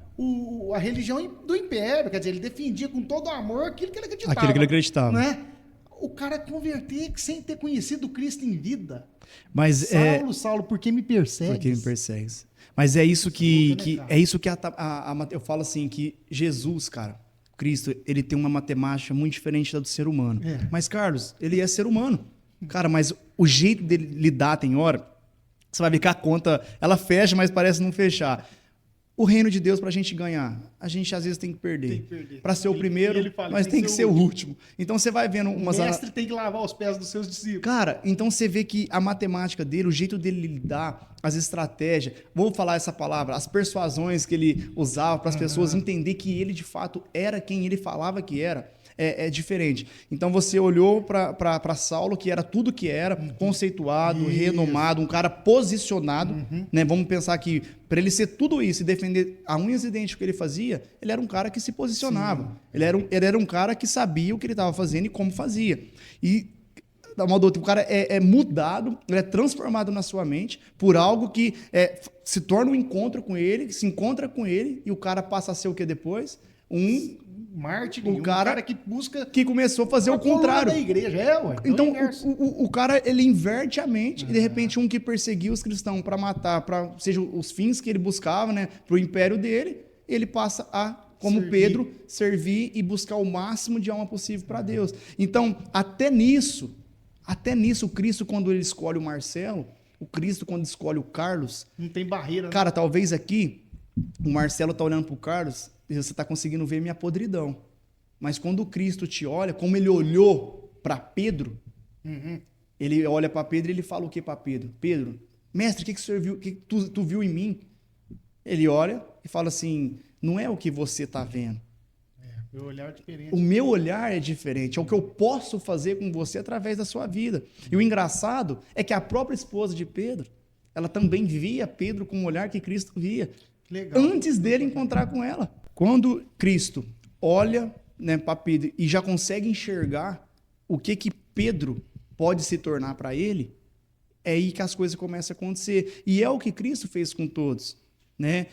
a religião do império, quer dizer, ele defendia com todo amor aquilo que ele acreditava. Aquilo que ele acreditava. Né? O cara converter sem ter conhecido Cristo em vida. Mas Saulo, por que me persegues? Por que me persegues? Mas é isso eu falo assim, que Jesus, cara, Cristo, ele tem uma matemática muito diferente da do ser humano. Mas, Carlos, ele é ser humano. Cara, mas o jeito dele lidar tem hora, você vai ver que a conta, ela fecha, mas parece não fechar. O reino de Deus, para a gente ganhar, a gente às vezes tem que perder. Para ser o primeiro, mas tem que ser o último. Então você vai vendo umas... O mestre tem que lavar os pés dos seus discípulos. Cara, então você vê que a matemática dele, o jeito dele lidar, as estratégias, vou falar essa palavra, as persuasões que ele usava para as pessoas entender que ele de fato era quem ele falava que era. diferente. Então você olhou para Saulo, que era tudo que era, conceituado, renomado, um cara posicionado, né? Vamos pensar que para ele ser tudo isso e defender a unhas e dentes que ele fazia, ele era um cara que se posicionava. Ele era um cara que sabia o que ele estava fazendo e como fazia. E o cara é mudado, ele é transformado na sua mente por algo que se torna um encontro com ele, que se encontra com ele, e o cara passa a ser o que depois? Mártir, um cara que busca... Que começou a fazer o contrário. Da igreja, ué. Então, o cara, ele inverte a mente, e de repente um que perseguia os cristãos para matar, para seja os fins que ele buscava, né, para o império dele, ele passa a, como Pedro, servir e buscar o máximo de alma possível para Deus. Então, até nisso, o Cristo, quando ele escolhe o Marcelo, o Cristo, quando escolhe o Carlos... Não tem barreira. Né? Cara, talvez aqui, o Marcelo tá olhando pro Carlos e você tá conseguindo ver minha podridão. Mas quando o Cristo te olha, como ele olhou para Pedro, ele olha para Pedro e ele fala o que para Pedro? Pedro, mestre, o que você viu, que tu viu em mim? Ele olha e fala assim, não é o que você tá vendo. Meu olhar é diferente. O meu olhar é diferente, é o que eu posso fazer com você através da sua vida. E o engraçado é que a própria esposa de Pedro, ela também via Pedro com o olhar que Cristo via. Legal. Antes dele encontrar com ela. Quando Cristo olha, né, para Pedro e já consegue enxergar o que Pedro pode se tornar para ele, é aí que as coisas começam a acontecer. E é o que Cristo fez com todos. Né?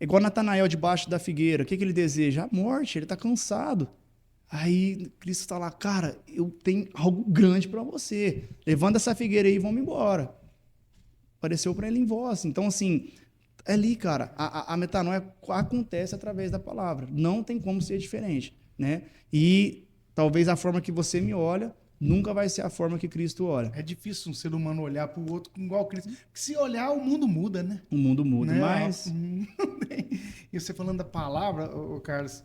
Igual Natanael debaixo da figueira, o que ele deseja? A morte, ele está cansado. Aí Cristo está lá, cara, eu tenho algo grande para você, levanta essa figueira aí e vamos embora. Apareceu para ele em voz. Então, assim, ali, cara, a metanoia acontece através da palavra, não tem como ser diferente, né? E talvez a forma que você me olha nunca vai ser a forma que Cristo olha. É difícil um ser humano olhar para o outro igual Cristo. Porque se olhar, o mundo muda, né? O mundo muda, né? Mas... E você falando da palavra, Carlos,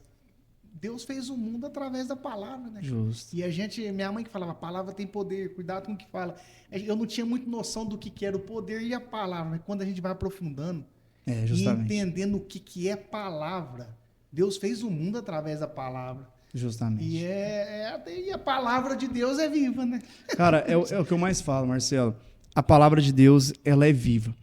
Deus fez o mundo através da palavra, né? Justo. E minha mãe que falava, a palavra tem poder, cuidado com o que fala. Eu não tinha muita noção do que era o poder e a palavra, mas quando a gente vai aprofundando e entendendo o que é palavra, Deus fez o mundo através da palavra. Justamente. E a palavra de Deus é viva, né? Cara, é o que eu mais falo, Marcelo. A palavra de Deus, ela é viva.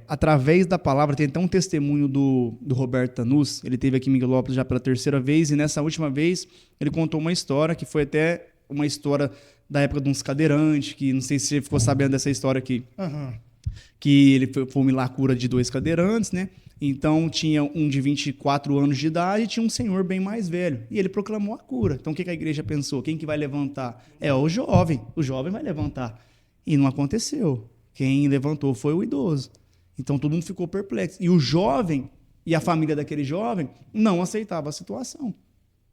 Através da palavra, tem até um testemunho do Roberto Tanus, ele esteve aqui em Miguelópolis já pela terceira vez, e nessa última vez ele contou uma história, que foi até uma história da época de uns cadeirantes, que não sei se você ficou sabendo dessa história aqui. Que ele foi uma cura de 2 cadeirantes, né? Então, tinha um de 24 anos de idade e tinha um senhor bem mais velho. E ele proclamou a cura. Então, o que a igreja pensou? Quem que vai levantar? É o jovem. O jovem vai levantar. E não aconteceu. Quem levantou foi o idoso. Então, todo mundo ficou perplexo. E o jovem e a família daquele jovem não aceitava a situação.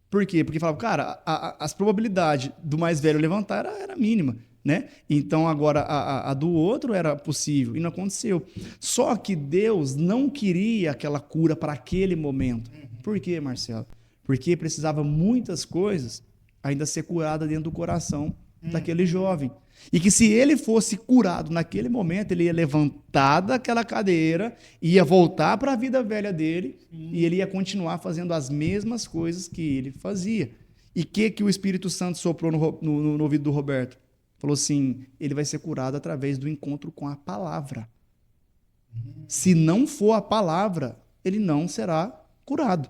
Por quê? Porque falava, cara, as probabilidades do mais velho levantar era mínima. Né? Então, agora, a do outro era possível e não aconteceu. Só que Deus não queria aquela cura para aquele momento. Por quê, Marcelo? Porque precisava muitas coisas ainda ser curada dentro do coração daquele jovem. E que se ele fosse curado naquele momento, ele ia levantar daquela cadeira, ia voltar para a vida velha dele e ele ia continuar fazendo as mesmas coisas que ele fazia. E o que o Espírito Santo soprou no ouvido do Roberto? Falou assim, ele vai ser curado através do encontro com a palavra. Se não for a palavra, ele não será curado.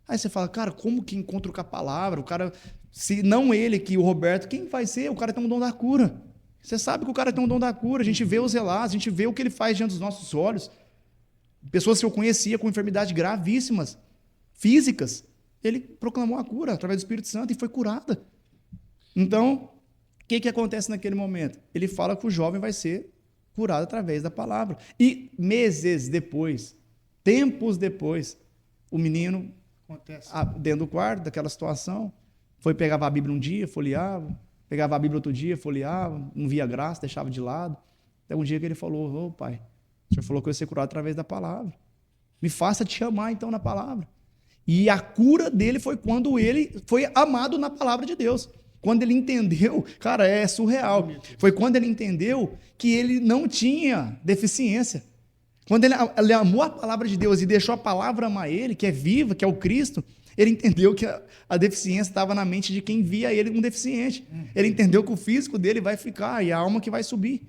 Aí você fala, cara, como que encontro com a palavra? O cara, se não ele, que o Roberto, quem vai ser? O cara tem um dom da cura. Você sabe que o cara tem um dom da cura. A gente vê os relatos, a gente vê o que ele faz diante dos nossos olhos. Pessoas que eu conhecia com enfermidades gravíssimas, físicas. Ele proclamou a cura através do Espírito Santo e foi curada. Então, o que acontece naquele momento? Ele fala que o jovem vai ser curado através da palavra. E meses depois, tempos depois, o menino, dentro do quarto, daquela situação, pegava a Bíblia um dia, folheava, pegava a Bíblia outro dia, folheava, não via graça, deixava de lado. Até um dia que ele falou, pai, o senhor falou que eu ia ser curado através da palavra. Me faça te amar, então, na palavra. E a cura dele foi quando ele foi amado na palavra de Deus. Quando ele entendeu, cara, é surreal. Foi quando ele entendeu que ele não tinha deficiência. Quando ele amou a palavra de Deus e deixou a palavra amar ele, que é viva, que é o Cristo, Ele entendeu que a deficiência estava na mente de quem via ele um deficiente. Ele entendeu que o físico dele vai ficar e a alma que vai subir.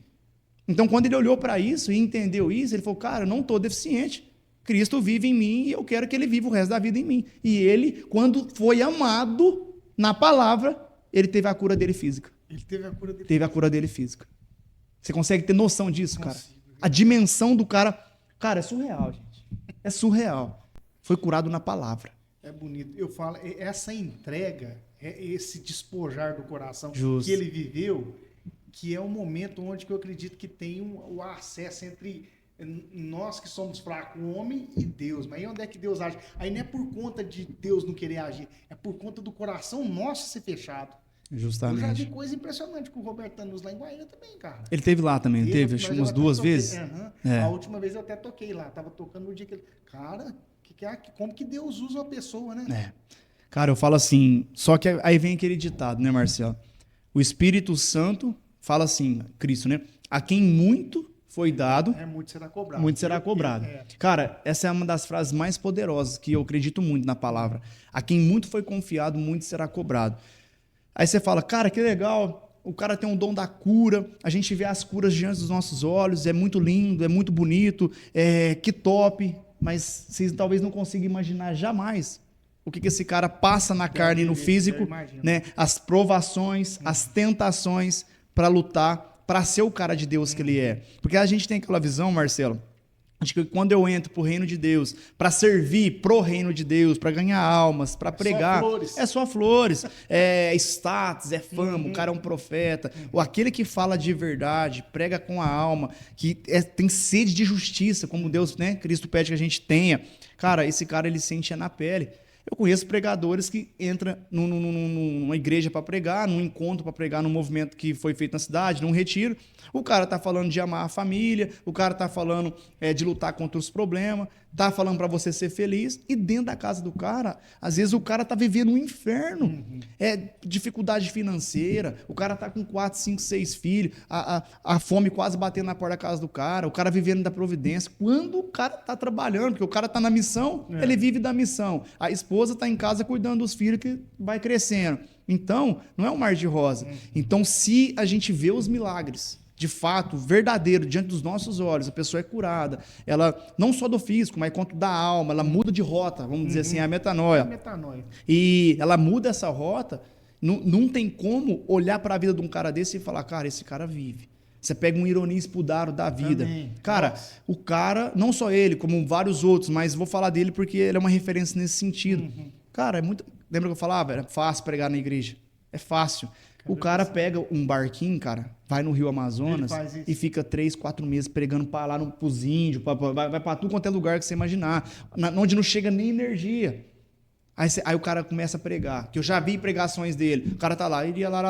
Então, quando ele olhou para isso e entendeu isso, ele falou, cara, eu não estou deficiente. Cristo vive em mim e eu quero que ele viva o resto da vida em mim. E ele, quando foi amado na palavra, ele teve a cura dele física. Ele teve a cura dele. Teve a cura dele física. Você consegue ter noção disso, cara? A dimensão do cara... Cara, é surreal, gente. É surreal. Foi curado na palavra. É bonito. Eu falo, essa entrega, esse despojar do coração Justo. que ele viveu, que é um momento onde que eu acredito que tem o acesso entre nós que somos fracos, o homem e Deus. Mas aí onde é que Deus age? Aí não é por conta de Deus não querer agir, é por conta do coração nosso ser fechado. Justamente. Eu já vi coisa impressionante com o Roberto Tanus lá em Guaíra também, cara. Ele teve lá também, não teve? Acho que umas 2 vezes? É. A última vez eu até toquei lá. Tava tocando no dia que ele... Cara, como que Deus usa uma pessoa, né? Cara, eu falo assim, só que aí vem aquele ditado, né, Marcelo? O Espírito Santo fala assim, Cristo, né? A quem muito foi dado, muito será cobrado. Muito será cobrado. Cara, essa é uma das frases mais poderosas que eu acredito muito na palavra. A quem muito foi confiado, muito será cobrado. Aí você fala, cara, que legal, o cara tem um dom da cura, a gente vê as curas diante dos nossos olhos, é muito lindo, é muito bonito, que top, mas vocês talvez não consigam imaginar jamais o que esse cara passa na carne e no físico, né? As provações, as tentações para lutar, para ser o cara de Deus que ele é. Porque a gente tem aquela visão, Marcelo, acho que quando eu entro pro reino de Deus, para servir pro reino de Deus, para ganhar almas, para pregar, é só flores, é status, é fama, o cara é um profeta, ou aquele que fala de verdade, prega com a alma, que tem sede de justiça, como Deus, né, Cristo pede que a gente tenha. Cara, esse cara ele sente na pele. Eu conheço pregadores que entram numa igreja para pregar, num encontro para pregar, num movimento que foi feito na cidade, num retiro. O cara está falando de amar a família, o cara está falando de lutar contra os problemas, está falando para você ser feliz. E dentro da casa do cara, às vezes o cara está vivendo um inferno. Dificuldade financeira, o cara está com 4, 5, 6 filhos, a fome quase batendo na porta da casa do cara, o cara vivendo da providência. Quando o cara está trabalhando, porque o cara está na missão, ele vive da missão. A esposa está em casa cuidando dos filhos que vai crescendo. Então, não é um mar de rosa. Então, se a gente vê os milagres, de fato, verdadeiro, diante dos nossos olhos, a pessoa é curada, ela não só do físico, mas quanto da alma, ela muda de rota, vamos dizer assim, a metanoia. E ela muda essa rota, não tem como olhar para a vida de um cara desse e falar, cara, esse cara vive. Você pega um Ironia Spudaro da vida. Também. Cara, o cara, não só ele, como vários outros, mas vou falar dele porque ele é uma referência nesse sentido. Cara, é muito... Lembra que eu falava? Era fácil pregar na igreja. É fácil. O cara pega um barquinho, cara, vai no Rio Amazonas e fica 3, 4 meses pregando para lá pros índios, vai para tudo quanto é lugar que você imaginar, onde não chega nem energia. Aí o cara começa a pregar, que eu já vi pregações dele. O cara tá lá, iria lá,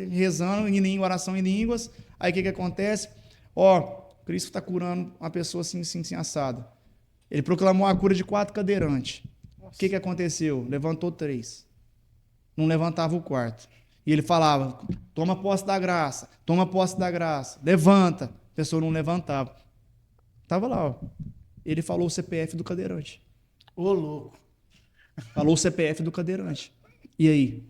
rezando em oração em línguas. Aí o que acontece? Cristo está curando uma pessoa assim, assada. Ele proclamou a cura de 4 cadeirantes. O que aconteceu? Levantou 3. Não levantava o 4. E ele falava, toma posse da graça, levanta. A pessoa não levantava. Tava lá, Ele falou o CPF do cadeirante. Ô, louco. Falou o CPF do cadeirante. E aí?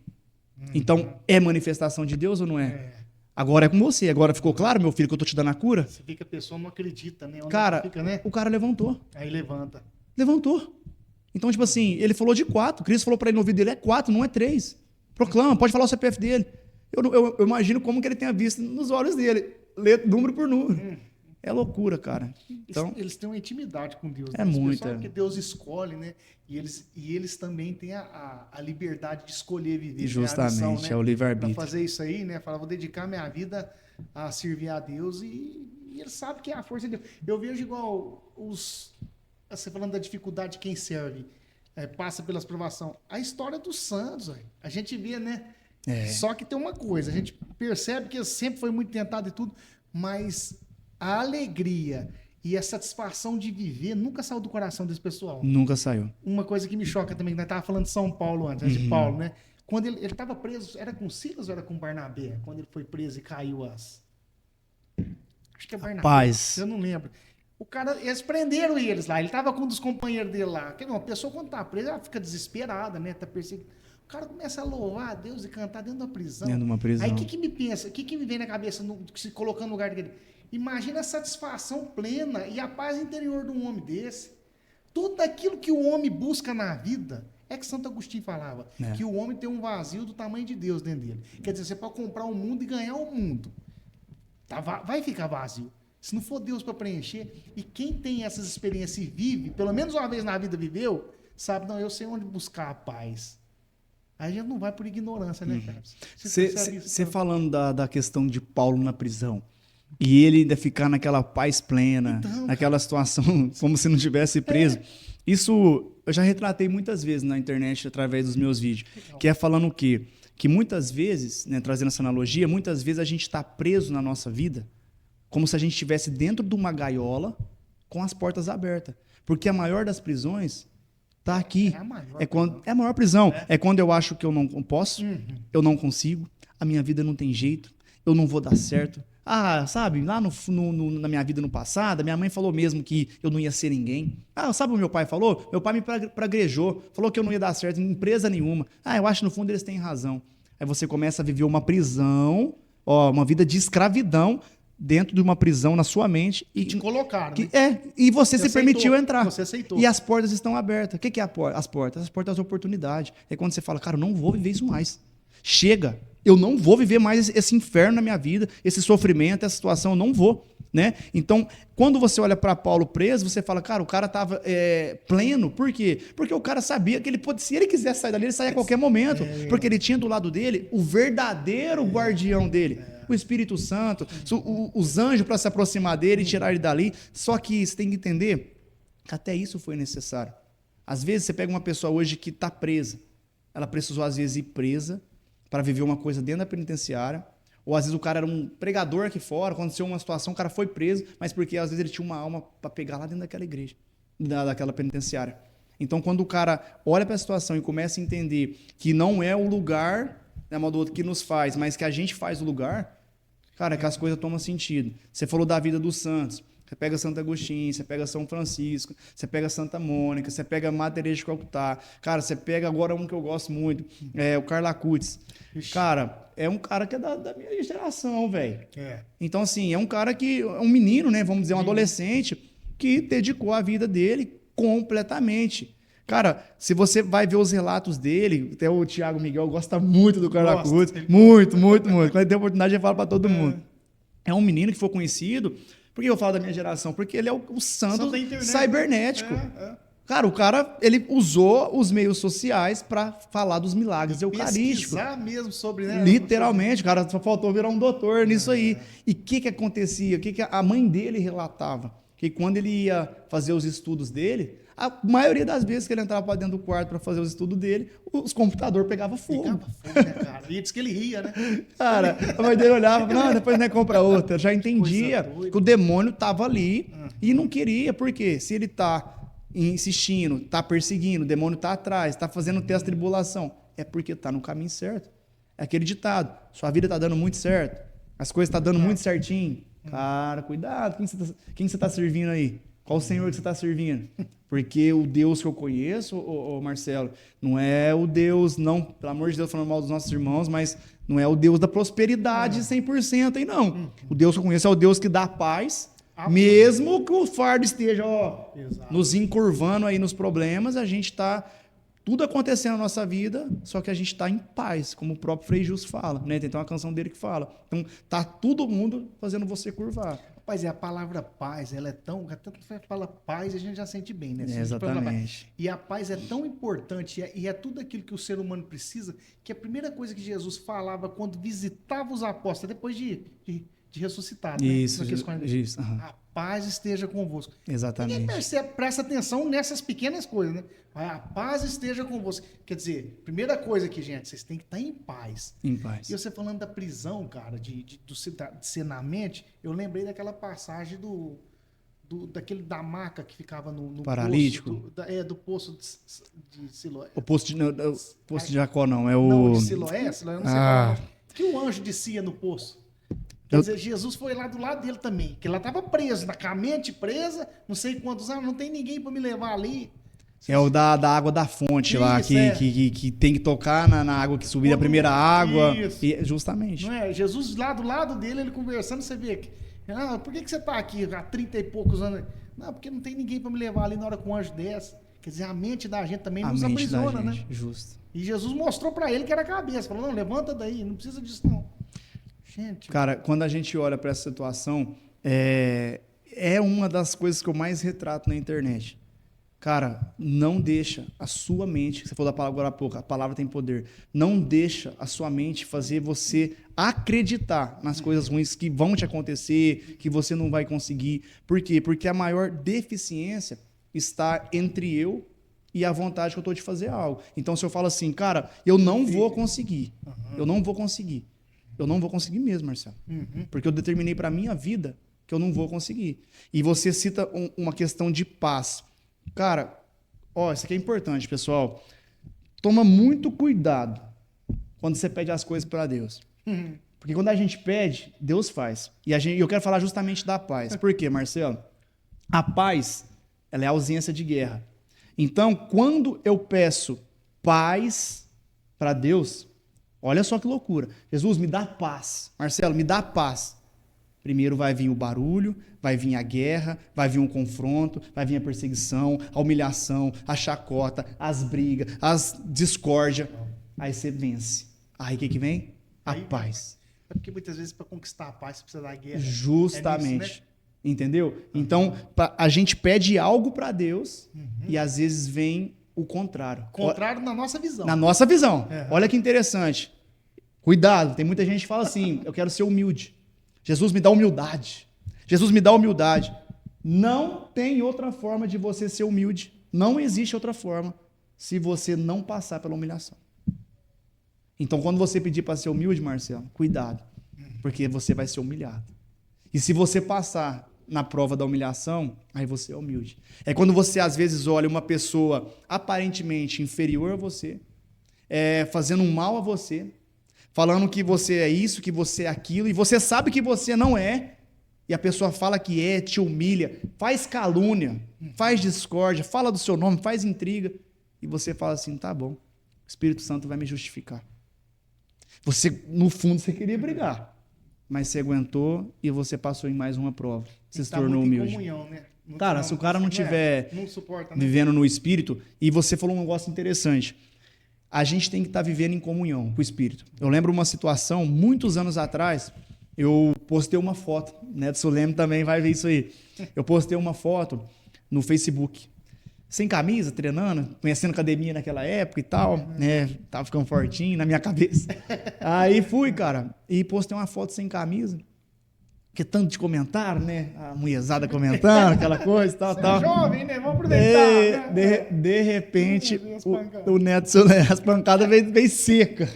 Então, é manifestação de Deus ou não é? Agora é com você. Agora ficou claro, meu filho, que eu tô te dando a cura? Você fica, a pessoa não acredita, né? Cara, fica, né? O cara levantou. Aí levanta. Levantou. Então, tipo assim, ele falou de 4. Cristo falou para ele no ouvido dele, é 4, não é 3. Proclama, pode falar o CPF dele. Eu imagino como que ele tenha visto nos olhos dele. Ler número por número. É loucura, cara. Então, eles têm uma intimidade com Deus. É muito. Porque Deus escolhe, né? E eles também têm a liberdade de escolher viver. Justamente, a missão, né? é o livre-arbítrio. Para fazer isso aí, né? Falar, vou dedicar minha vida a servir a Deus e ele sabe que é a força de Deus. Eu vejo igual você falando da dificuldade de quem serve, passa pelas provações. A história dos santos, a gente vê, né? Só que tem uma coisa, a gente percebe que sempre foi muito tentado e tudo, mas a alegria e a satisfação de viver nunca saiu do coração desse pessoal. Nunca saiu. Uma coisa que me choca também, que nós estávamos falando de São Paulo antes, de Paulo, né? Quando ele estava preso, era com Silas ou era com Barnabé? Quando ele foi preso e caiu Acho que é Barnabé. Paz. Eu não lembro. Eles prenderam eles lá. Ele tava com um dos companheiros dele lá. Quer dizer, uma pessoa quando tá presa, ela fica desesperada, né? Tá perseguindo. O cara começa a louvar a Deus e cantar dentro da prisão. Dentro de uma prisão. Aí o que me pensa? O que me vem na cabeça, se colocando no lugar dele? Imagina a satisfação plena e a paz interior de um homem desse. Tudo aquilo que o homem busca na vida, é que Santo Agostinho falava, que o homem tem um vazio do tamanho de Deus dentro dele. Quer dizer, você pode comprar o mundo e ganhar o mundo. Tá, vai ficar vazio. Se não for Deus para preencher, e quem tem essas experiências e vive, pelo menos uma vez na vida viveu, sabe, não, eu sei onde buscar a paz. Aí a gente não vai por ignorância, né, cara? Você falando da questão de Paulo na prisão, e ele ainda ficar naquela paz plena, Então, naquela situação como se não tivesse preso, isso eu já retratei muitas vezes na internet através dos meus vídeos, que é falando o quê? Que muitas vezes, né, trazendo essa analogia, muitas vezes a gente está preso na nossa vida como se a gente estivesse dentro de uma gaiola com as portas abertas. Porque a maior das prisões está aqui. É a maior prisão. É quando eu acho que eu não posso, eu não consigo, a minha vida não tem jeito, eu não vou dar certo. Ah, sabe, lá na minha vida no passado, minha mãe falou mesmo que eu não ia ser ninguém. Ah, sabe o que meu pai falou? Meu pai me praguejou, falou que eu não ia dar certo em empresa nenhuma. Ah, eu acho que no fundo eles têm razão. Aí você começa a viver uma prisão, uma vida de escravidão, dentro de uma prisão na sua mente. E te colocaram. Né? E você se permitiu entrar. Você aceitou. E as portas estão abertas. O que é as portas? As portas das oportunidades. É quando você fala, cara, eu não vou viver isso mais. Chega. Eu não vou viver mais esse inferno na minha vida, esse sofrimento, essa situação, eu não vou. Né? Então, quando você olha para Paulo preso, você fala, cara, o cara estava pleno. Por quê? Porque o cara sabia que ele se ele quisesse sair dali, ele saia a qualquer momento. Porque ele tinha do lado dele o verdadeiro guardião dele. O Espírito Santo, os anjos para se aproximar dele e tirar ele dali. Só que você tem que entender que até isso foi necessário. Às vezes você pega uma pessoa hoje que está presa. Ela precisou, às vezes, ir presa para viver uma coisa dentro da penitenciária. Ou às vezes o cara era um pregador aqui fora, aconteceu uma situação, o cara foi preso, mas porque às vezes ele tinha uma alma para pegar lá dentro daquela igreja, daquela penitenciária. Então, quando o cara olha para a situação e começa a entender que não é o lugar, né, do outro que nos faz, mas que a gente faz o lugar, cara, que as coisas tomam sentido. Você falou da vida dos santos. Você pega Santo Agostinho, você pega São Francisco, você pega Santa Mônica, você pega Madre Teresa de Calcutá. Cara, você pega agora um que eu gosto muito, o Carlo Acutis. Cara, é um cara que é da minha geração, velho. Então, assim, é um cara que... É um menino, né? Vamos dizer, um adolescente que dedicou a vida dele completamente. Cara, se você vai ver os relatos dele, até o Thiago Miguel gosta muito do Carlo Acutis. Muito, muito, muito. Quando ele tem oportunidade, ele fala para todo mundo. É um menino que foi conhecido... Por que eu falo da minha geração? Porque ele é o santo cibernético. Cara, o cara, ele usou os meios sociais para falar dos milagres eucarísticos. Pesquisar mesmo sobre, né? Literalmente, o cara só faltou virar um doutor nisso aí. E o que acontecia? O que a mãe dele relatava? Que quando ele ia fazer os estudos dele, a maioria das vezes que ele entrava para dentro do quarto para fazer os estudos dele, os computadores pegavam fogo. Pegava fogo, né, cara? E disse que ele ria, né? Cara, a mãe dele olhava, não, depois não é compra outra. Já entendia que o demônio estava ali e não queria, porque se ele está insistindo, está perseguindo, o demônio está atrás, está fazendo teste de tribulação, é porque está no caminho certo. É aquele ditado, sua vida está dando muito certo, as coisas estão dando muito certinho. Cara, cuidado, quem você está servindo aí? Qual o Senhor que você está servindo? Porque o Deus que eu conheço, Marcelo, não é o Deus, não, pelo amor de Deus, falando mal dos nossos irmãos, mas não é o Deus da prosperidade 100% aí, não. O Deus que eu conheço é o Deus que dá paz, mesmo que o fardo esteja nos encurvando aí nos problemas, a gente está... Tudo acontecendo na nossa vida, só que a gente está em paz, como o próprio Frei Jus fala, né? Tem uma canção dele que fala. Então, tá todo mundo fazendo você curvar. Rapaz, a palavra paz, ela é tão... Tanto que fala paz, a gente já sente bem, né? Exatamente. E a paz é tão importante, e é tudo aquilo que o ser humano precisa, que a primeira coisa que Jesus falava quando visitava os apóstolos, depois de ressuscitado, né? Isso. A paz esteja convosco. Exatamente. Ninguém percebe, presta atenção nessas pequenas coisas, né? A paz esteja convosco. Quer dizer, primeira coisa aqui, gente, vocês têm que estar em paz. Em paz. E você falando da prisão, cara, de ser na mente, eu lembrei daquela passagem daquele da maca que ficava no paralítico? Poço, do poço de Siloé. O poço de Jacó, não. É o... Não, de Siloé? Eu não sei qual. Que o anjo descia no poço. Quer dizer, Jesus foi lá do lado dele também, porque lá estava preso, com a mente presa, não sei quantos anos, não tem ninguém para me levar ali. É o da água da fonte lá, Isso, que tem que tocar na água que subir a primeira água. Isso. E, justamente. Não é? Jesus lá do lado dele, ele conversando, você vê que. Ah, por que você está aqui há 30 e poucos anos? Não, porque não tem ninguém para me levar ali na hora que um anjo desce. Quer dizer, a mente da gente também nos aprisiona, né? Justo. E Jesus mostrou para ele que era a cabeça. Falou, não, levanta daí, não precisa disso não. Gente. Cara, quando a gente olha para essa situação, é uma das coisas que eu mais retrato na internet. Cara, não deixa a sua mente, você falou da palavra agora há pouco, a palavra tem poder. Não deixa a sua mente fazer você acreditar nas coisas ruins que vão te acontecer, que você não vai conseguir. Por quê? Porque a maior deficiência está entre eu e a vontade que eu estou de fazer algo. Então, se eu falo assim, cara, eu não vou conseguir, eu não vou conseguir. Eu não vou conseguir mesmo, Marcelo. Porque eu determinei para a minha vida que eu não vou conseguir. E você cita uma questão de paz. Cara, isso aqui é importante, pessoal. Toma muito cuidado quando você pede as coisas para Deus. Porque quando a gente pede, Deus faz. E eu quero falar justamente da paz. Por quê, Marcelo? A paz, ela é a ausência de guerra. Então, quando eu peço paz para Deus, olha só que loucura. Jesus, me dá paz. Marcelo, me dá paz. Primeiro vai vir o barulho, vai vir a guerra, vai vir um confronto, vai vir a perseguição, a humilhação, a chacota, as brigas, as discórdias. Aí você vence. Aí o que vem? A paz. É porque muitas vezes para conquistar a paz você precisa da guerra. Justamente. É nisso, né? Entendeu? Então, a gente pede algo para Deus e às vezes vem o contrário. Contrário na nossa visão. Na nossa visão. Olha que interessante. Cuidado, tem muita gente que fala assim, eu quero ser humilde. Jesus me dá humildade. Jesus me dá humildade. Não tem outra forma de você ser humilde. Não existe outra forma se você não passar pela humilhação. Então, quando você pedir para ser humilde, Marcelo, cuidado, porque você vai ser humilhado. E se você passar na prova da humilhação, aí você é humilde. É quando você, às vezes, olha uma pessoa aparentemente inferior a você, fazendo um mal a você, falando que você é isso, que você é aquilo, e você sabe que você não é, e a pessoa fala que é, te humilha, faz calúnia, faz discórdia, fala do seu nome, faz intriga, e você fala assim, tá bom, o Espírito Santo vai me justificar. Você, no fundo, você queria brigar, mas você aguentou e você passou em mais uma prova. Você se tornou humilde. Comunhão, né? Cara, se o cara não estiver vivendo no Espírito, e você falou um negócio interessante, a gente tem que estar vivendo em comunhão com o Espírito. Eu lembro uma situação, muitos anos atrás, eu postei uma foto, Neto Suleme também vai ver isso aí. Eu postei uma foto no Facebook, sem camisa, treinando, conhecendo academia naquela época e tal, né? Tava ficando fortinho na minha cabeça. Aí fui, cara, e postei uma foto sem camisa. Porque tanto de comentário, né? A mulherzada comentando, aquela coisa e tal, Você tal. É jovem, né? Vamos aproveitar. De repente, o Neto Suleme, as pancadas veio seca.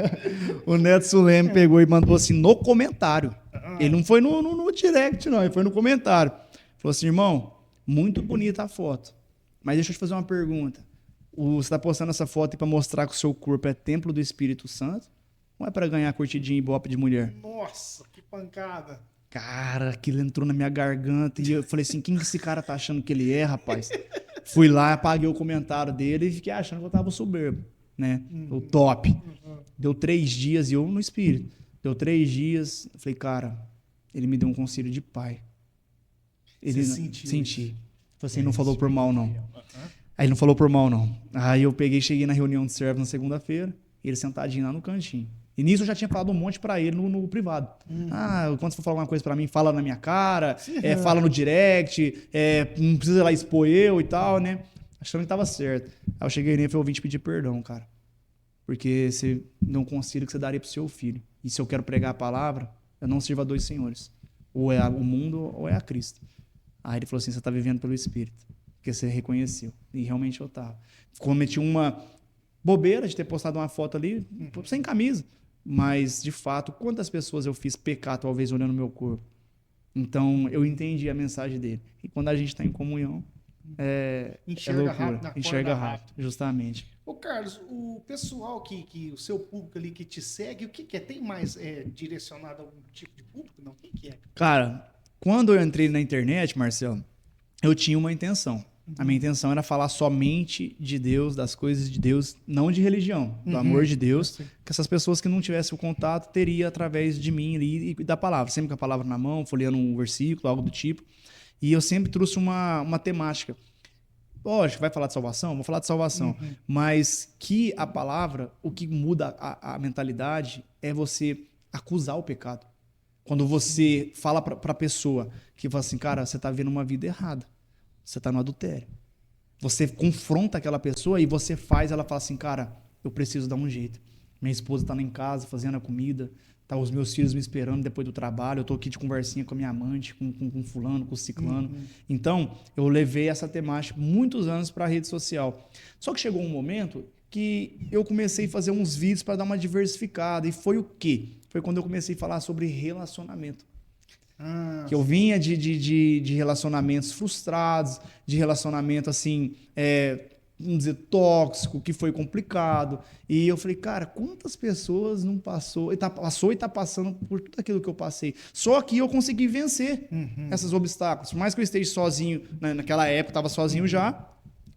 O Neto Suleme pegou e mandou assim no comentário. Ele não foi no direct, não, ele foi no comentário. Falou assim, irmão, muito bonita a foto. Mas deixa eu te fazer uma pergunta. Você está postando essa foto para mostrar que o seu corpo é templo do Espírito Santo? Ou é para ganhar curtidinha e ibope de mulher? Nossa, que pancada. Cara, aquilo entrou na minha garganta e eu falei assim, quem que esse cara tá achando que ele é, rapaz? Fui lá, apaguei o comentário dele e fiquei achando que eu tava soberbo, né? O top. Deu 3 dias e eu no Espírito. Deu 3 dias, eu falei, cara, ele me deu um conselho de pai. Ele senti. Falei assim, não falou por mal, não. Aí ele não falou por mal, não. Aí eu cheguei na reunião de servo na segunda-feira, ele sentadinho lá no cantinho. E nisso eu já tinha falado um monte pra ele no privado. Quando você for falar alguma coisa pra mim, fala na minha cara, fala no direct, não precisa ir lá expor eu e tal, né? Achando que tava certo. Aí eu cheguei nele e falei, eu vim te pedir perdão, cara. Porque você não considera que você daria pro seu filho. E se eu quero pregar a palavra, eu não sirvo a 2 senhores. Ou é o mundo ou é a Cristo. Aí ele falou assim, você tá vivendo pelo Espírito. Porque você reconheceu. E realmente eu tava. Cometi uma bobeira de ter postado uma foto ali, sem camisa. Mas, de fato, quantas pessoas eu fiz pecar, talvez, olhando o meu corpo? Então, eu entendi a mensagem dele. E quando a gente está em comunhão, Enxerga loucura. rápido, acorda Enxerga rápido. rápido, justamente. Ô, Carlos, o pessoal que o seu público ali que te segue, o que que é? Tem mais direcionado a algum tipo de público? Não, quem que é? Cara, quando eu entrei na internet, Marcelo, eu tinha uma intenção. A minha intenção era falar somente de Deus, das coisas de Deus, não de religião, do amor de Deus, que essas pessoas que não tivessem o contato teria através de mim ali e da palavra, sempre com a palavra na mão, folheando um versículo, algo do tipo. E eu sempre trouxe uma temática. Lógico, vai falar de salvação? Vou falar de salvação. Mas que a palavra, o que muda a mentalidade é você acusar o pecado. Quando você fala para a pessoa que fala assim, cara, você está vivendo uma vida errada. Você está no adultério. Você confronta aquela pessoa e você faz, ela fala assim, cara, eu preciso dar um jeito. Minha esposa está lá em casa fazendo a comida, tá os meus filhos me esperando depois do trabalho, eu estou aqui de conversinha com a minha amante, com fulano, com ciclano. Então, eu levei essa temática muitos anos para a rede social. Só que chegou um momento que eu comecei a fazer uns vídeos para dar uma diversificada. E foi o quê? Foi quando eu comecei a falar sobre relacionamento. Que eu vinha de relacionamentos frustrados, de relacionamento assim, vamos dizer, tóxico, que foi complicado. E eu falei, cara, quantas pessoas não passou e tá passando por tudo aquilo que eu passei. Só que eu consegui vencer esses obstáculos. Por mais que eu esteja sozinho, naquela época, estava sozinho já,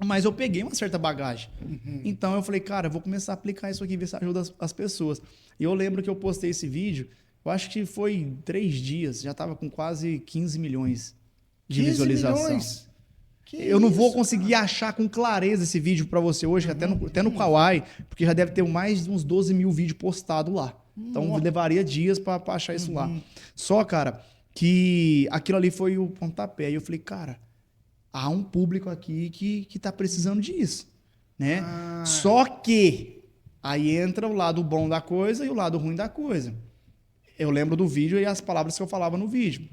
mas eu peguei uma certa bagagem. Então eu falei, cara, eu vou começar a aplicar isso aqui, ver se ajuda as pessoas. E eu lembro que eu postei esse vídeo, eu acho que foi 3 dias, já estava com quase 15 milhões de visualização. Milhões? Eu não vou conseguir achar com clareza esse vídeo para você hoje, até no Kawaii, porque já deve ter mais de uns 12 mil vídeos postados lá. Então levaria dias para achar isso lá. Só, cara, que aquilo ali foi o pontapé. E eu falei, cara, há um público aqui que tá precisando disso, né? Só que aí entra o lado bom da coisa e o lado ruim da coisa. Eu lembro do vídeo e as palavras que eu falava no vídeo.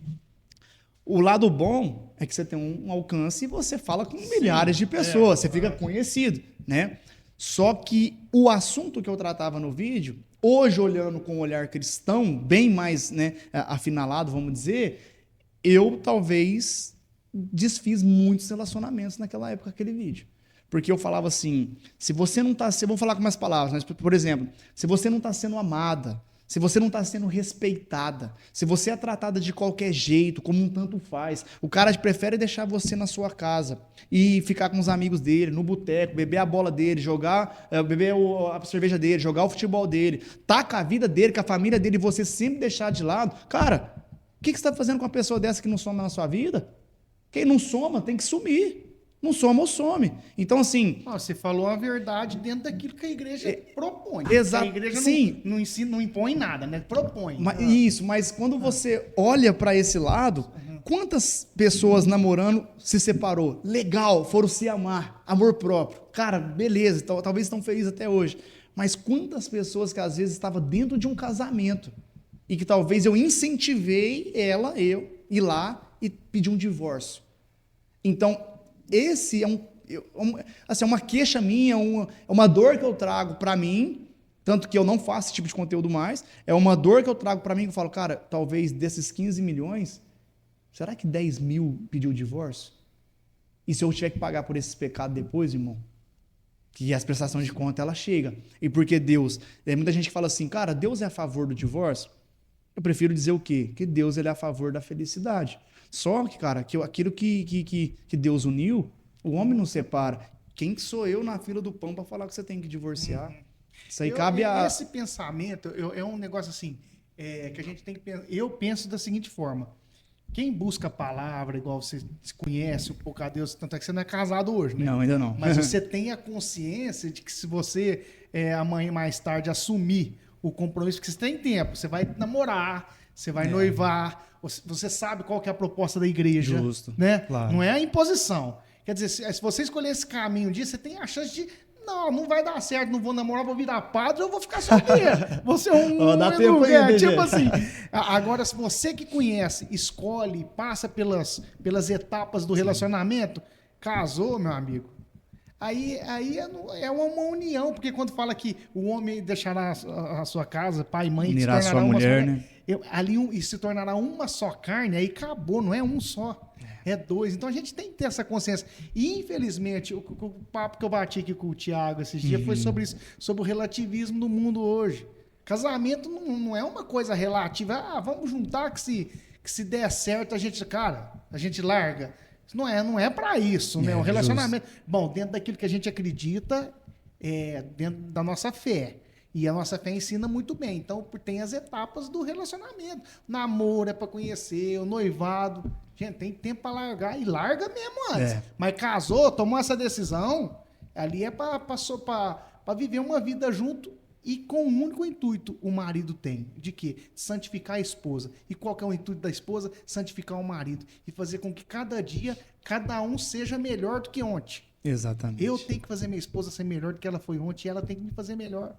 O lado bom é que você tem um alcance e você fala com milhares de pessoas, você fica conhecido, né? Só que o assunto que eu tratava no vídeo, hoje olhando com um olhar cristão, bem mais, né, afinalado, vamos dizer, eu talvez desfiz muitos relacionamentos naquela época, aquele vídeo. Porque eu falava assim, se você não está... Vamos falar com mais palavras, mas, por exemplo, se você não está sendo amada, se você não está sendo respeitada, se você é tratada de qualquer jeito, como um tanto faz, o cara prefere deixar você na sua casa e ficar com os amigos dele, no boteco, beber a bola dele, beber a cerveja dele, jogar o futebol dele, tá com a vida dele, com a família dele, e você sempre deixar de lado. Cara, o que você está fazendo com uma pessoa dessa que não soma na sua vida? Quem não soma tem que sumir. Não soma ou some. Então, assim... Você falou a verdade dentro daquilo que a igreja propõe. Exato. A igreja sim. Não ensina, não impõe nada, né? Propõe. Isso, mas quando você olha para esse lado, quantas pessoas namorando se separou? Legal, foram se amar, amor próprio. Cara, beleza, talvez estão felizes até hoje. Mas quantas pessoas que às vezes estavam dentro de um casamento e que talvez eu incentivei eu ir lá e pedir um divórcio. Então, esse é uma queixa minha, é uma dor que eu trago para mim, tanto que eu não faço esse tipo de conteúdo mais, é uma dor que eu trago para mim, que eu falo, cara, talvez desses 15 milhões, será que 10 mil pediu o divórcio? E se eu tiver que pagar por esses pecados depois, irmão? Que as prestações de conta, ela chega. E porque Deus... muita gente que fala assim, cara, Deus é a favor do divórcio? Eu prefiro dizer o quê? Que Deus ele é a favor da felicidade. Só que, cara, aquilo que Deus uniu, o homem não separa. Quem que sou eu na fila do pão para falar que você tem que divorciar? Isso aí cabe a... Esse pensamento é um negócio assim, que a gente tem que pensar. Eu penso da seguinte forma. Quem busca a palavra, igual você conhece um pouco a Deus, tanto é que você não é casado hoje, né? Não, ainda não. Mas você tem a consciência de que se você amanhã mais tarde assumir o compromisso, porque você tem tempo, você vai namorar, você vai noivar, você sabe qual que é a proposta da igreja. Justo, né? Claro. Não é a imposição. Quer dizer, se você escolher esse caminho um dia, você tem a chance de... Não vai dar certo, não vou namorar, vou virar padre, eu vou ficar solteiro. Você é um... dá tempo aí, tipo assim. Agora, se você que conhece, escolhe, passa pelas etapas do relacionamento, casou, meu amigo, aí é uma união, porque quando fala que o homem deixará a sua casa, pai e mãe, unirá se sua mulher, né? E se tornará uma só carne, aí acabou, não é um só. É dois. Então a gente tem que ter essa consciência. E, infelizmente, o papo que eu bati aqui com o Thiago esses dias foi sobre isso, sobre o relativismo no mundo hoje. Casamento não é uma coisa relativa. Ah, vamos juntar que se der certo, a gente larga. Não é para isso, né? O relacionamento. Justo. Bom, dentro daquilo que a gente acredita, dentro da nossa fé. E a nossa fé ensina muito bem. Então, tem as etapas do relacionamento. Namoro é para conhecer, o noivado. Gente, tem tempo para largar. E larga mesmo antes. Mas casou, tomou essa decisão, ali é para viver uma vida junto e com um único intuito o marido tem. De quê? De santificar a esposa. E qual que é o intuito da esposa? Santificar o marido. E fazer com que cada dia, cada um seja melhor do que ontem. Exatamente. Eu tenho que fazer minha esposa ser melhor do que ela foi ontem e ela tem que me fazer melhor.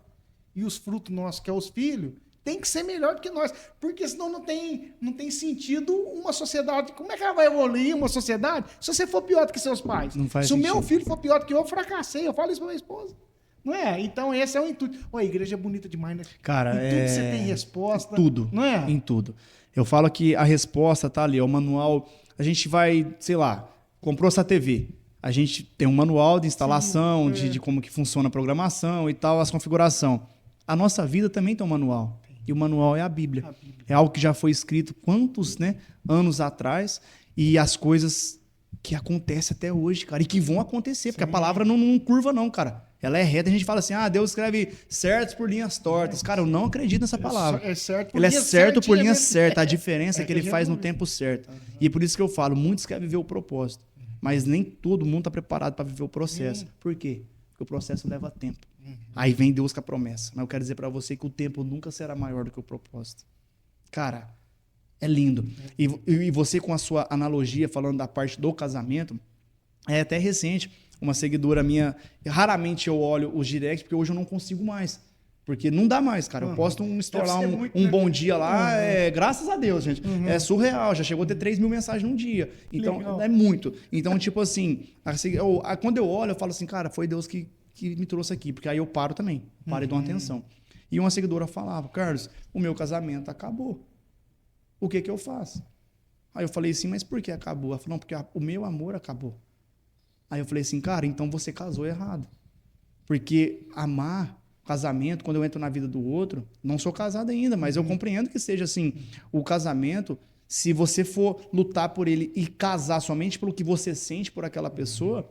E os frutos nossos, que é os filhos, tem que ser melhor do que nós. Porque senão não tem sentido uma sociedade. Como é que ela vai evoluir uma sociedade se você for pior do que seus pais? Não faz se sentido. O meu filho for pior do que eu fracassei. Eu falo isso pra minha esposa. Não é? Então esse é o intuito. A igreja é bonita demais, né? Cara, em tudo você tem resposta. Tudo. Não é? Em tudo. Eu falo que a resposta tá ali, é o manual. A gente vai, sei lá, comprou essa TV. A gente tem um manual de instalação, de como que funciona a programação e tal, as configurações. A nossa vida também tem um manual. E o manual é a Bíblia. É algo que já foi escrito quantos anos atrás e as coisas que acontecem até hoje, cara. E que vão acontecer, porque a palavra não curva não, cara. Ela é reta. A gente fala assim, Deus escreve certos por linhas tortas. Cara, eu não acredito nessa palavra. É certo por ele é certo por linhas mesmo. certas. A diferença é que ele faz no tempo certo. E é por isso que eu falo, muitos querem viver o propósito. Mas nem todo mundo está preparado para viver o processo. Por quê? Porque o processo leva tempo. Aí vem Deus com a promessa. Mas eu quero dizer para você que o tempo nunca será maior do que o propósito. Cara, é lindo. E você com a sua analogia, falando da parte do casamento, é até recente, uma seguidora minha, raramente eu olho os directs, porque hoje eu não consigo mais. Porque não dá mais, cara. Eu posto um bom dia lá, graças a Deus, gente. É surreal, já chegou a ter 3 mil mensagens num dia. Então, legal. É muito. Então, tipo assim, quando eu olho, eu falo assim, cara, foi Deus que me trouxe aqui. Porque aí eu paro também, paro e dou uma atenção. E uma seguidora falava, Carlos, o meu casamento acabou. O que eu faço? Aí eu falei assim, mas por que acabou? Ela falou, não, porque o meu amor acabou. Aí eu falei assim, cara, então você casou errado. Porque amar... Casamento, quando eu entro na vida do outro, não sou casado ainda, mas eu compreendo que seja assim, o casamento, se você for lutar por ele e casar somente pelo que você sente por aquela pessoa,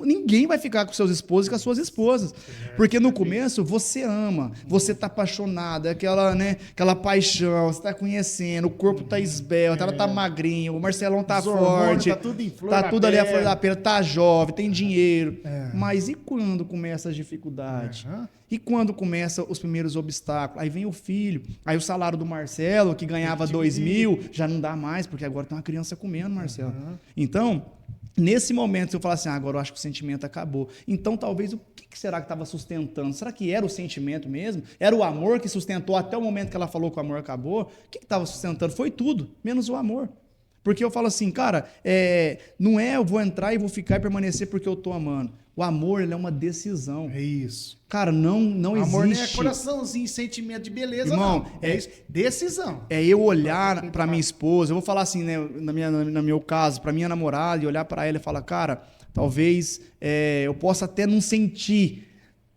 ninguém vai ficar com seus esposos e com as suas esposas. Porque no começo você ama, você tá apaixonado, aquela paixão, você tá conhecendo, o corpo tá esbelto, ela tá magrinho, o Marcelão tá forte, tá tudo em flor tá tudo ali a flor da pera, tá jovem, tem dinheiro. Mas e quando começa as dificuldades? E quando começam os primeiros obstáculos? Aí vem o filho, aí o salário do Marcelo, que ganhava 2 mil, já não dá mais, porque agora tem uma criança comendo, Marcelo. Então, nesse momento, se eu falar assim, agora eu acho que o sentimento acabou. Então, talvez, o que será que estava sustentando? Será que era o sentimento mesmo? Era o amor que sustentou até o momento que ela falou que o amor acabou? O que estava sustentando? Foi tudo, menos o amor. Porque eu falo assim, cara, não é eu vou entrar e vou ficar e permanecer porque eu estou amando. O amor, ele é uma decisão. É isso. Cara, não existe. Amor não é coraçãozinho, sentimento de beleza, irmão, não. É isso. Decisão. É eu olhar para minha esposa, eu vou falar assim, né, no meu caso, para minha namorada, e olhar para ela e falar, cara, talvez eu possa até não sentir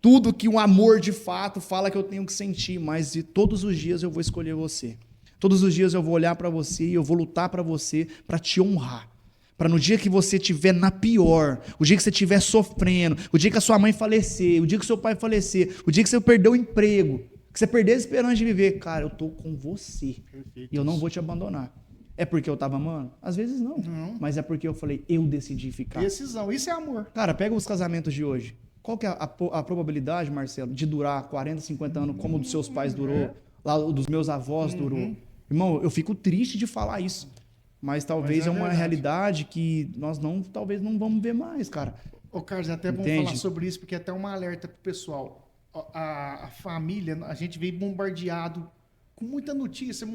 tudo que um amor de fato fala que eu tenho que sentir, mas todos os dias eu vou escolher você. Todos os dias eu vou olhar para você e eu vou lutar para você, para te honrar. Para no dia que você estiver na pior, o dia que você estiver sofrendo, o dia que a sua mãe falecer, o dia que o seu pai falecer, o dia que você perdeu o emprego, que você perder a esperança de viver, cara, eu tô com você. Perfeito. E eu não vou te abandonar. É porque eu tava amando? Às vezes não. Mas é porque eu falei, eu decidi ficar. Decisão, isso é amor. Cara, pega os casamentos de hoje. Qual que é a probabilidade, Marcelo, de durar 40, 50 anos como o dos seus pais durou, lá o dos meus avós durou? Irmão, eu fico triste de falar isso. Mas talvez é uma realidade que nós talvez não vamos ver mais, cara. Ô, Carlos, é até bom falar sobre isso, porque é até uma alerta pro pessoal. A família, a gente veio bombardeado com muita notícia,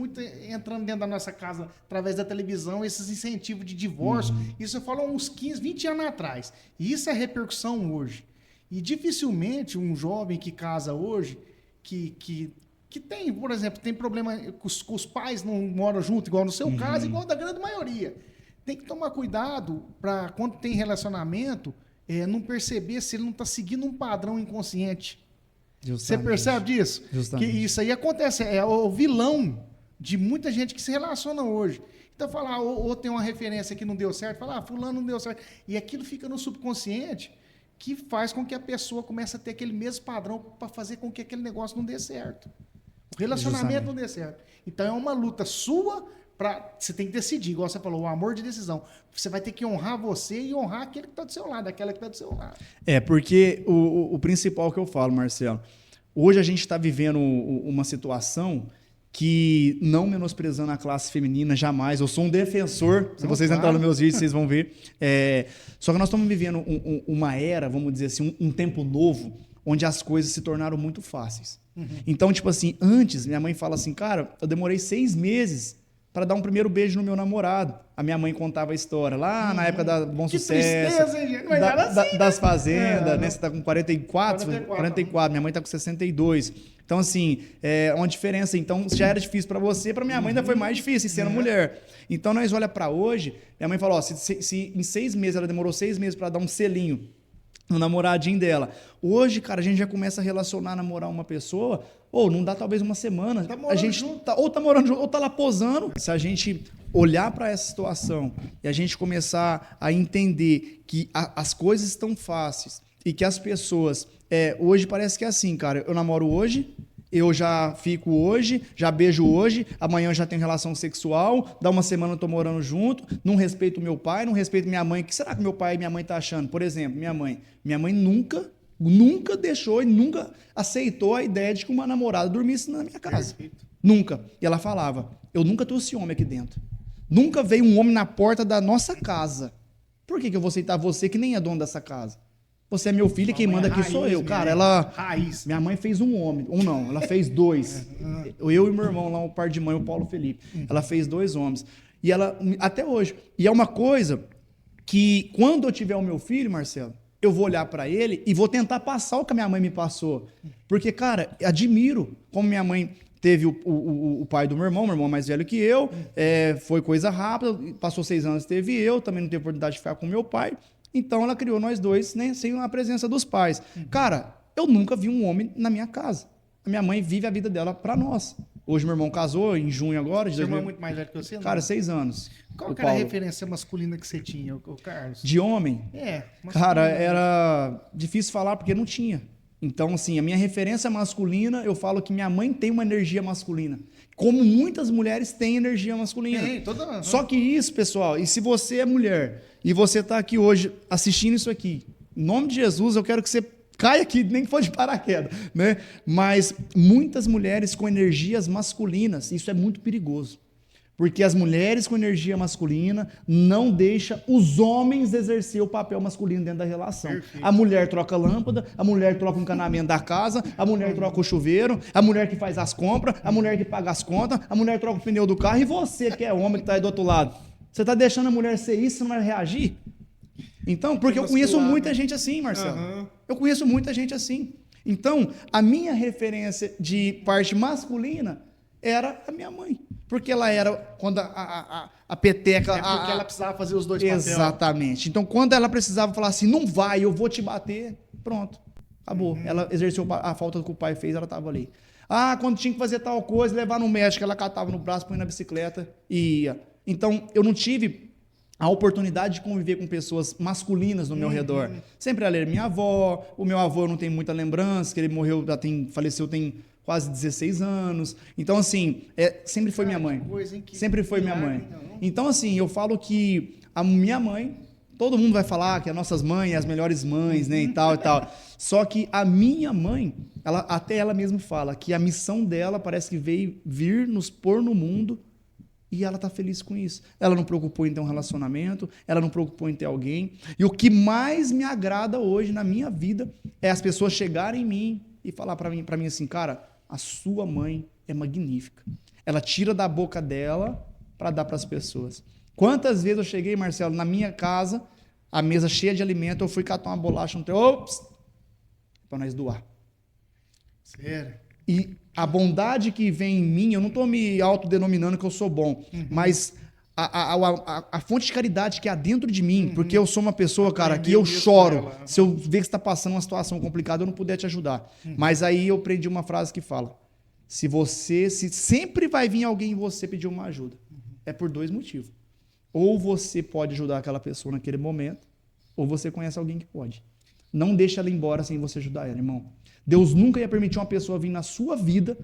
entrando dentro da nossa casa através da televisão, esses incentivos de divórcio. Isso eu falo há uns 15, 20 anos atrás. E isso é repercussão hoje. E dificilmente um jovem que casa hoje, que que tem, por exemplo, tem problema com os pais não moram junto, igual no seu caso, igual da grande maioria. Tem que tomar cuidado para, quando tem relacionamento, não perceber se ele não está seguindo um padrão inconsciente. Justamente. Você percebe disso? Justamente. Que isso aí acontece, é o vilão de muita gente que se relaciona hoje. Então, falar, ou tem uma referência que não deu certo, fala, fulano não deu certo. E aquilo fica no subconsciente, que faz com que a pessoa comece a ter aquele mesmo padrão para fazer com que aquele negócio não dê certo. O relacionamento não dê certo. Então, é uma luta sua. Você tem que decidir, igual você falou, o amor de decisão. Você vai ter que honrar você e honrar aquele que está do seu lado, aquela que está do seu lado. Porque o principal que eu falo, Marcelo, hoje a gente está vivendo uma situação que, não menosprezando a classe feminina, jamais, eu sou um defensor, se vocês entrarem nos meus vídeos, vocês vão ver. Só que nós estamos vivendo uma era, vamos dizer assim, um tempo novo, onde as coisas se tornaram muito fáceis. Então, tipo assim, antes, minha mãe fala assim, cara, eu demorei 6 meses para dar um primeiro beijo no meu namorado. A minha mãe contava a história lá na época da Bom Sucesso, tristeza, hein, gente? Mas era assim, das fazendas, né? Você tá com 44, minha mãe tá com 62. Então, assim, é uma diferença. Então, já era difícil para você, para minha mãe ainda foi mais difícil, sendo mulher. Então, nós olha para hoje, minha mãe falou, ó, se em 6 meses, ela demorou 6 meses para dar um selinho no namoradinho dela. Hoje, cara, a gente já começa a relacionar, namorar uma pessoa, ou não dá talvez uma semana. A gente tá morando junto, ou tá lá posando. Se a gente olhar para essa situação e a gente começar a entender que as coisas estão fáceis e que as pessoas... hoje parece que é assim, cara. Eu namoro hoje, eu já fico hoje, já beijo hoje, amanhã eu já tenho relação sexual, dá uma semana eu tô morando junto, não respeito meu pai, não respeito minha mãe. O que será que meu pai e minha mãe tá achando? Por exemplo, minha mãe nunca deixou e nunca aceitou a ideia de que uma namorada dormisse na minha casa. Perfeito. Nunca. E ela falava, eu nunca trouxe homem aqui dentro. Nunca veio um homem na porta da nossa casa. Por que eu vou aceitar você que nem é dono dessa casa? Você é meu filho e quem manda aqui sou eu. Cara, minha mãe fez um homem. Um não, ela fez 2. Eu e meu irmão lá, o par de mãe, o Paulo Felipe. Ela fez 2 homens. E ela, até hoje. E é uma coisa que, quando eu tiver o meu filho, Marcelo, eu vou olhar para ele e vou tentar passar o que a minha mãe me passou. Porque, cara, admiro como minha mãe teve o pai do meu irmão é mais velho que eu, foi coisa rápida, passou 6 anos, teve eu, também não teve oportunidade de ficar com meu pai. Então, ela criou nós dois, né, sem a presença dos pais. Cara, eu nunca vi um homem na minha casa. A minha mãe vive a vida dela para nós. Hoje, meu irmão casou, em junho agora. Seu irmão é muito mais velho que você, não? Cara, 6 anos. Qual que era a referência masculina que você tinha, o Carlos? De homem? Cara, era difícil falar porque não tinha. Então, assim, a minha referência masculina, eu falo que minha mãe tem uma energia masculina. Como muitas mulheres têm energia masculina. Só que isso, pessoal, e se você é mulher e você está aqui hoje assistindo isso aqui, em nome de Jesus, eu quero que você caia aqui, nem que for de paraquedas, né? Mas muitas mulheres com energias masculinas, isso é muito perigoso. Porque as mulheres com energia masculina não deixam os homens exercer o papel masculino dentro da relação. Perfeito. A mulher troca a lâmpada, a mulher troca o encanamento da casa, a mulher troca o chuveiro, a mulher que faz as compras, a mulher que paga as contas, a mulher troca o pneu do carro, e você que é homem que está aí do outro lado. Você está deixando a mulher ser isso, você não vai reagir? Então, porque eu conheço muita gente assim, Marcelo. Eu conheço muita gente assim. Então, a minha referência de parte masculina era a minha mãe. Porque ela era, quando a peteca... porque ela precisava fazer os 2 papéis. Exatamente. Então, quando ela precisava falar assim, não vai, eu vou te bater, pronto, acabou. Ela exerceu a falta que o pai fez, ela estava ali. Quando tinha que fazer tal coisa, levar no médico, ela catava no braço, põe na bicicleta e ia. Então, eu não tive a oportunidade de conviver com pessoas masculinas no meu redor. Sempre ela era minha avó, o meu avô eu não tenho muita lembrança, que ele morreu, faleceu tem quase 16 anos. Então, assim, sempre foi minha mãe. Sempre foi minha mãe. Então, assim, eu falo que a minha mãe, todo mundo vai falar que as nossas mães, as melhores mães, né, e tal, e tal. Só que a minha mãe, até ela mesma fala que a missão dela parece que veio vir nos pôr no mundo e ela tá feliz com isso. Ela não preocupou em ter um relacionamento, ela não preocupou em ter alguém. E o que mais me agrada hoje na minha vida é as pessoas chegarem em mim e falar para mim assim, cara, a sua mãe é magnífica. Ela tira da boca dela para dar para as pessoas. Quantas vezes eu cheguei, Marcelo, na minha casa, a mesa cheia de alimento, eu fui catar uma bolacha, para nós doar. Sério? E A bondade que vem em mim, eu não estou me autodenominando que eu sou bom, mas a fonte de caridade que há dentro de mim, porque eu sou uma pessoa, cara, que eu choro. Se eu ver que você está passando uma situação complicada, eu não puder te ajudar. Mas aí eu aprendi uma frase que fala: se sempre vai vir alguém em você pedir uma ajuda, é por 2 motivos. Ou você pode ajudar aquela pessoa naquele momento, ou você conhece alguém que pode. Não deixa ela embora sem você ajudar ela, irmão. Deus nunca ia permitir uma pessoa vir na sua vida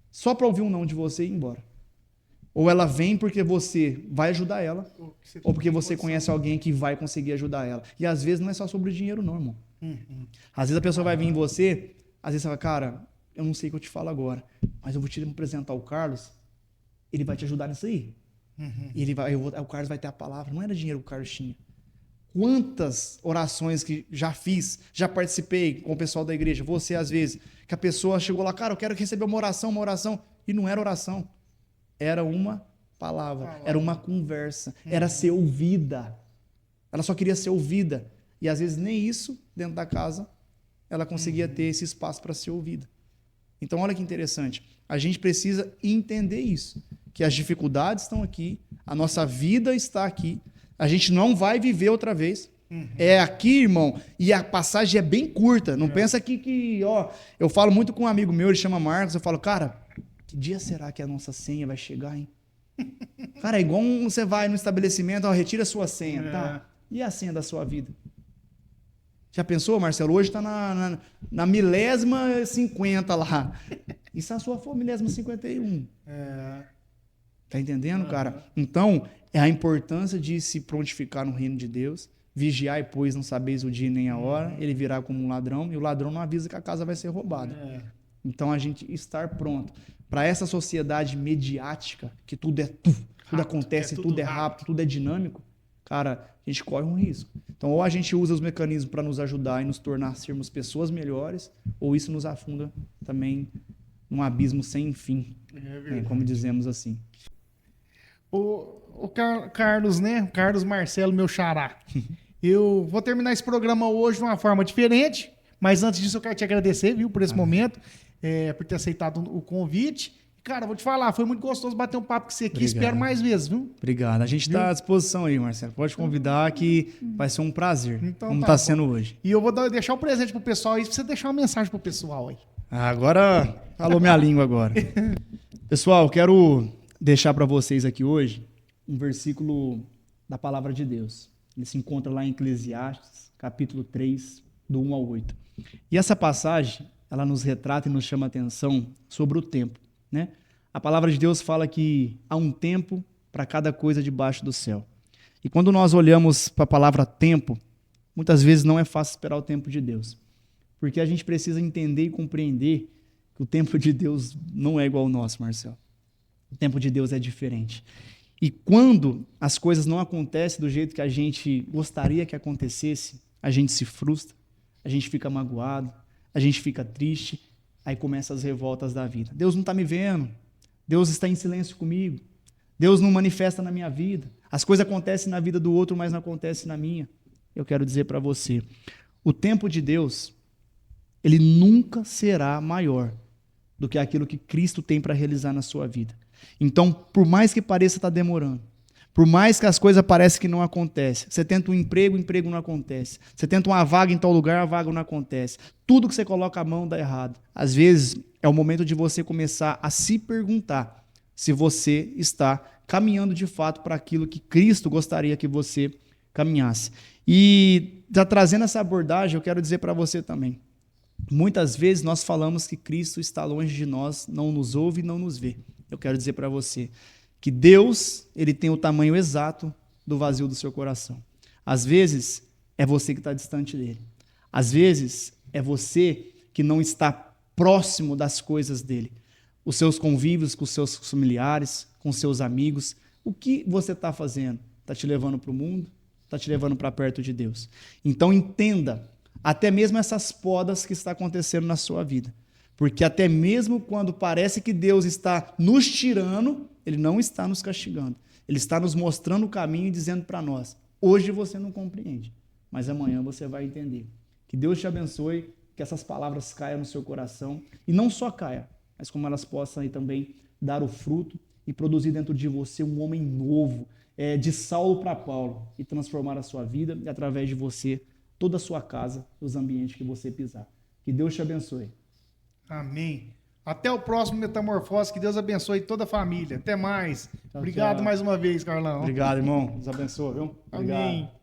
só para ouvir um não de você e ir embora. Ou ela vem porque você vai ajudar ela, ou porque você conhece alguém que vai conseguir ajudar ela. E às vezes não é só sobre o dinheiro, não, irmão. Às vezes a pessoa vai vir em você, às vezes você fala: cara, eu não sei o que eu te falo agora, mas eu vou te apresentar o Carlos, ele vai te ajudar nisso aí. E o Carlos vai ter a palavra. Não era dinheiro que o Carlos tinha. Quantas orações que já fiz, já participei com o pessoal da igreja, você às vezes, que a pessoa chegou lá: cara, eu quero receber uma oração, e não era oração, era uma palavra, era uma conversa, era ser ouvida. Ela só queria ser ouvida, e às vezes nem isso, dentro da casa, ela conseguia ter esse espaço para ser ouvida. Então olha que interessante, a gente precisa entender isso, que as dificuldades estão aqui, a nossa vida está aqui, a gente não vai viver outra vez. É aqui, irmão, e a passagem é bem curta. Não pensa que eu falo muito com um amigo meu, ele chama Marcos, eu falo: cara, que dia será que a nossa senha vai chegar, hein? Cara, é igual você vai no estabelecimento, retira a sua senha, tá? E a senha da sua vida? Já pensou, Marcelo? Hoje tá na milésima 50 lá. E se a sua for milésima 51? Tá entendendo, cara? Então, é a importância de se prontificar no reino de Deus. Vigiai, pois não sabeis o dia nem a hora. Ele virá como um ladrão, e o ladrão não avisa que a casa vai ser roubada. Então, a gente estar pronto para essa sociedade mediática, que tudo tudo acontece, tudo é rápido, tudo é dinâmico, cara, a gente corre um risco. Então, ou a gente usa os mecanismos para nos ajudar e nos tornar sermos pessoas melhores, ou isso nos afunda também num abismo sem fim, como dizemos assim. O Carlos, né? Carlos Marcelo, meu xará. Eu vou terminar esse programa hoje de uma forma diferente, mas antes disso eu quero te agradecer, viu, por esse momento, por ter aceitado o convite. Cara, vou te falar, foi muito gostoso bater um papo com você aqui. Obrigado. Espero mais vezes, viu? Obrigado. A gente está à disposição aí, Marcelo. Pode convidar que vai ser um prazer, então, como está sendo hoje. E eu vou deixar um presente pro pessoal aí, pra você deixar uma mensagem pro pessoal aí. Agora, falou minha língua agora. Pessoal, eu quero deixar para vocês aqui hoje um versículo da palavra de Deus. Ele se encontra lá em Eclesiastes, capítulo 3, do 1 ao 8. E essa passagem, ela nos retrata e nos chama a atenção sobre o tempo, né? A palavra de Deus fala que há um tempo para cada coisa debaixo do céu. E quando nós olhamos para a palavra tempo, muitas vezes não é fácil esperar o tempo de Deus. Porque a gente precisa entender e compreender que o tempo de Deus não é igual ao nosso, Marcelo. O tempo de Deus é diferente. E quando as coisas não acontecem do jeito que a gente gostaria que acontecesse, a gente se frustra, a gente fica magoado, a gente fica triste, aí começam as revoltas da vida. Deus não está me vendo, Deus está em silêncio comigo, Deus não manifesta na minha vida, as coisas acontecem na vida do outro, mas não acontecem na minha. Eu quero dizer para você, o tempo de Deus, ele nunca será maior do que aquilo que Cristo tem para realizar na sua vida. Então, por mais que pareça estar demorando, por mais que as coisas pareçam que não acontecem, você tenta um emprego, o emprego não acontece. Você tenta uma vaga em tal lugar, a vaga não acontece. Tudo que você coloca a mão dá errado. Às vezes, é o momento de você começar a se perguntar se você está caminhando de fato para aquilo que Cristo gostaria que você caminhasse. E já trazendo essa abordagem, eu quero dizer para você também. Muitas vezes nós falamos que Cristo está longe de nós, não nos ouve e não nos vê. Eu quero dizer para você que Deus, ele tem o tamanho exato do vazio do seu coração. Às vezes, é você que está distante dele. Às vezes, é você que não está próximo das coisas dele. Os seus convívios com os seus familiares, com os seus amigos. O que você está fazendo? Está te levando para o mundo? Está te levando para perto de Deus? Então, entenda até mesmo essas podas que está acontecendo na sua vida. Porque até mesmo quando parece que Deus está nos tirando, ele não está nos castigando. Ele está nos mostrando o caminho e dizendo para nós, hoje você não compreende, mas amanhã você vai entender. Que Deus te abençoe, que essas palavras caiam no seu coração. E não só caia, mas como elas possam aí também dar o fruto e produzir dentro de você um homem novo, de Saulo para Paulo, e transformar a sua vida e através de você toda a sua casa, os ambientes que você pisar. Que Deus te abençoe. Amém. Até o próximo Metamorfose. Que Deus abençoe toda a família. Até mais. Tchau, Obrigado tchau. mais uma vez, Carlão. Obrigado, irmão. Deus abençoe, viu? Obrigado. Amém.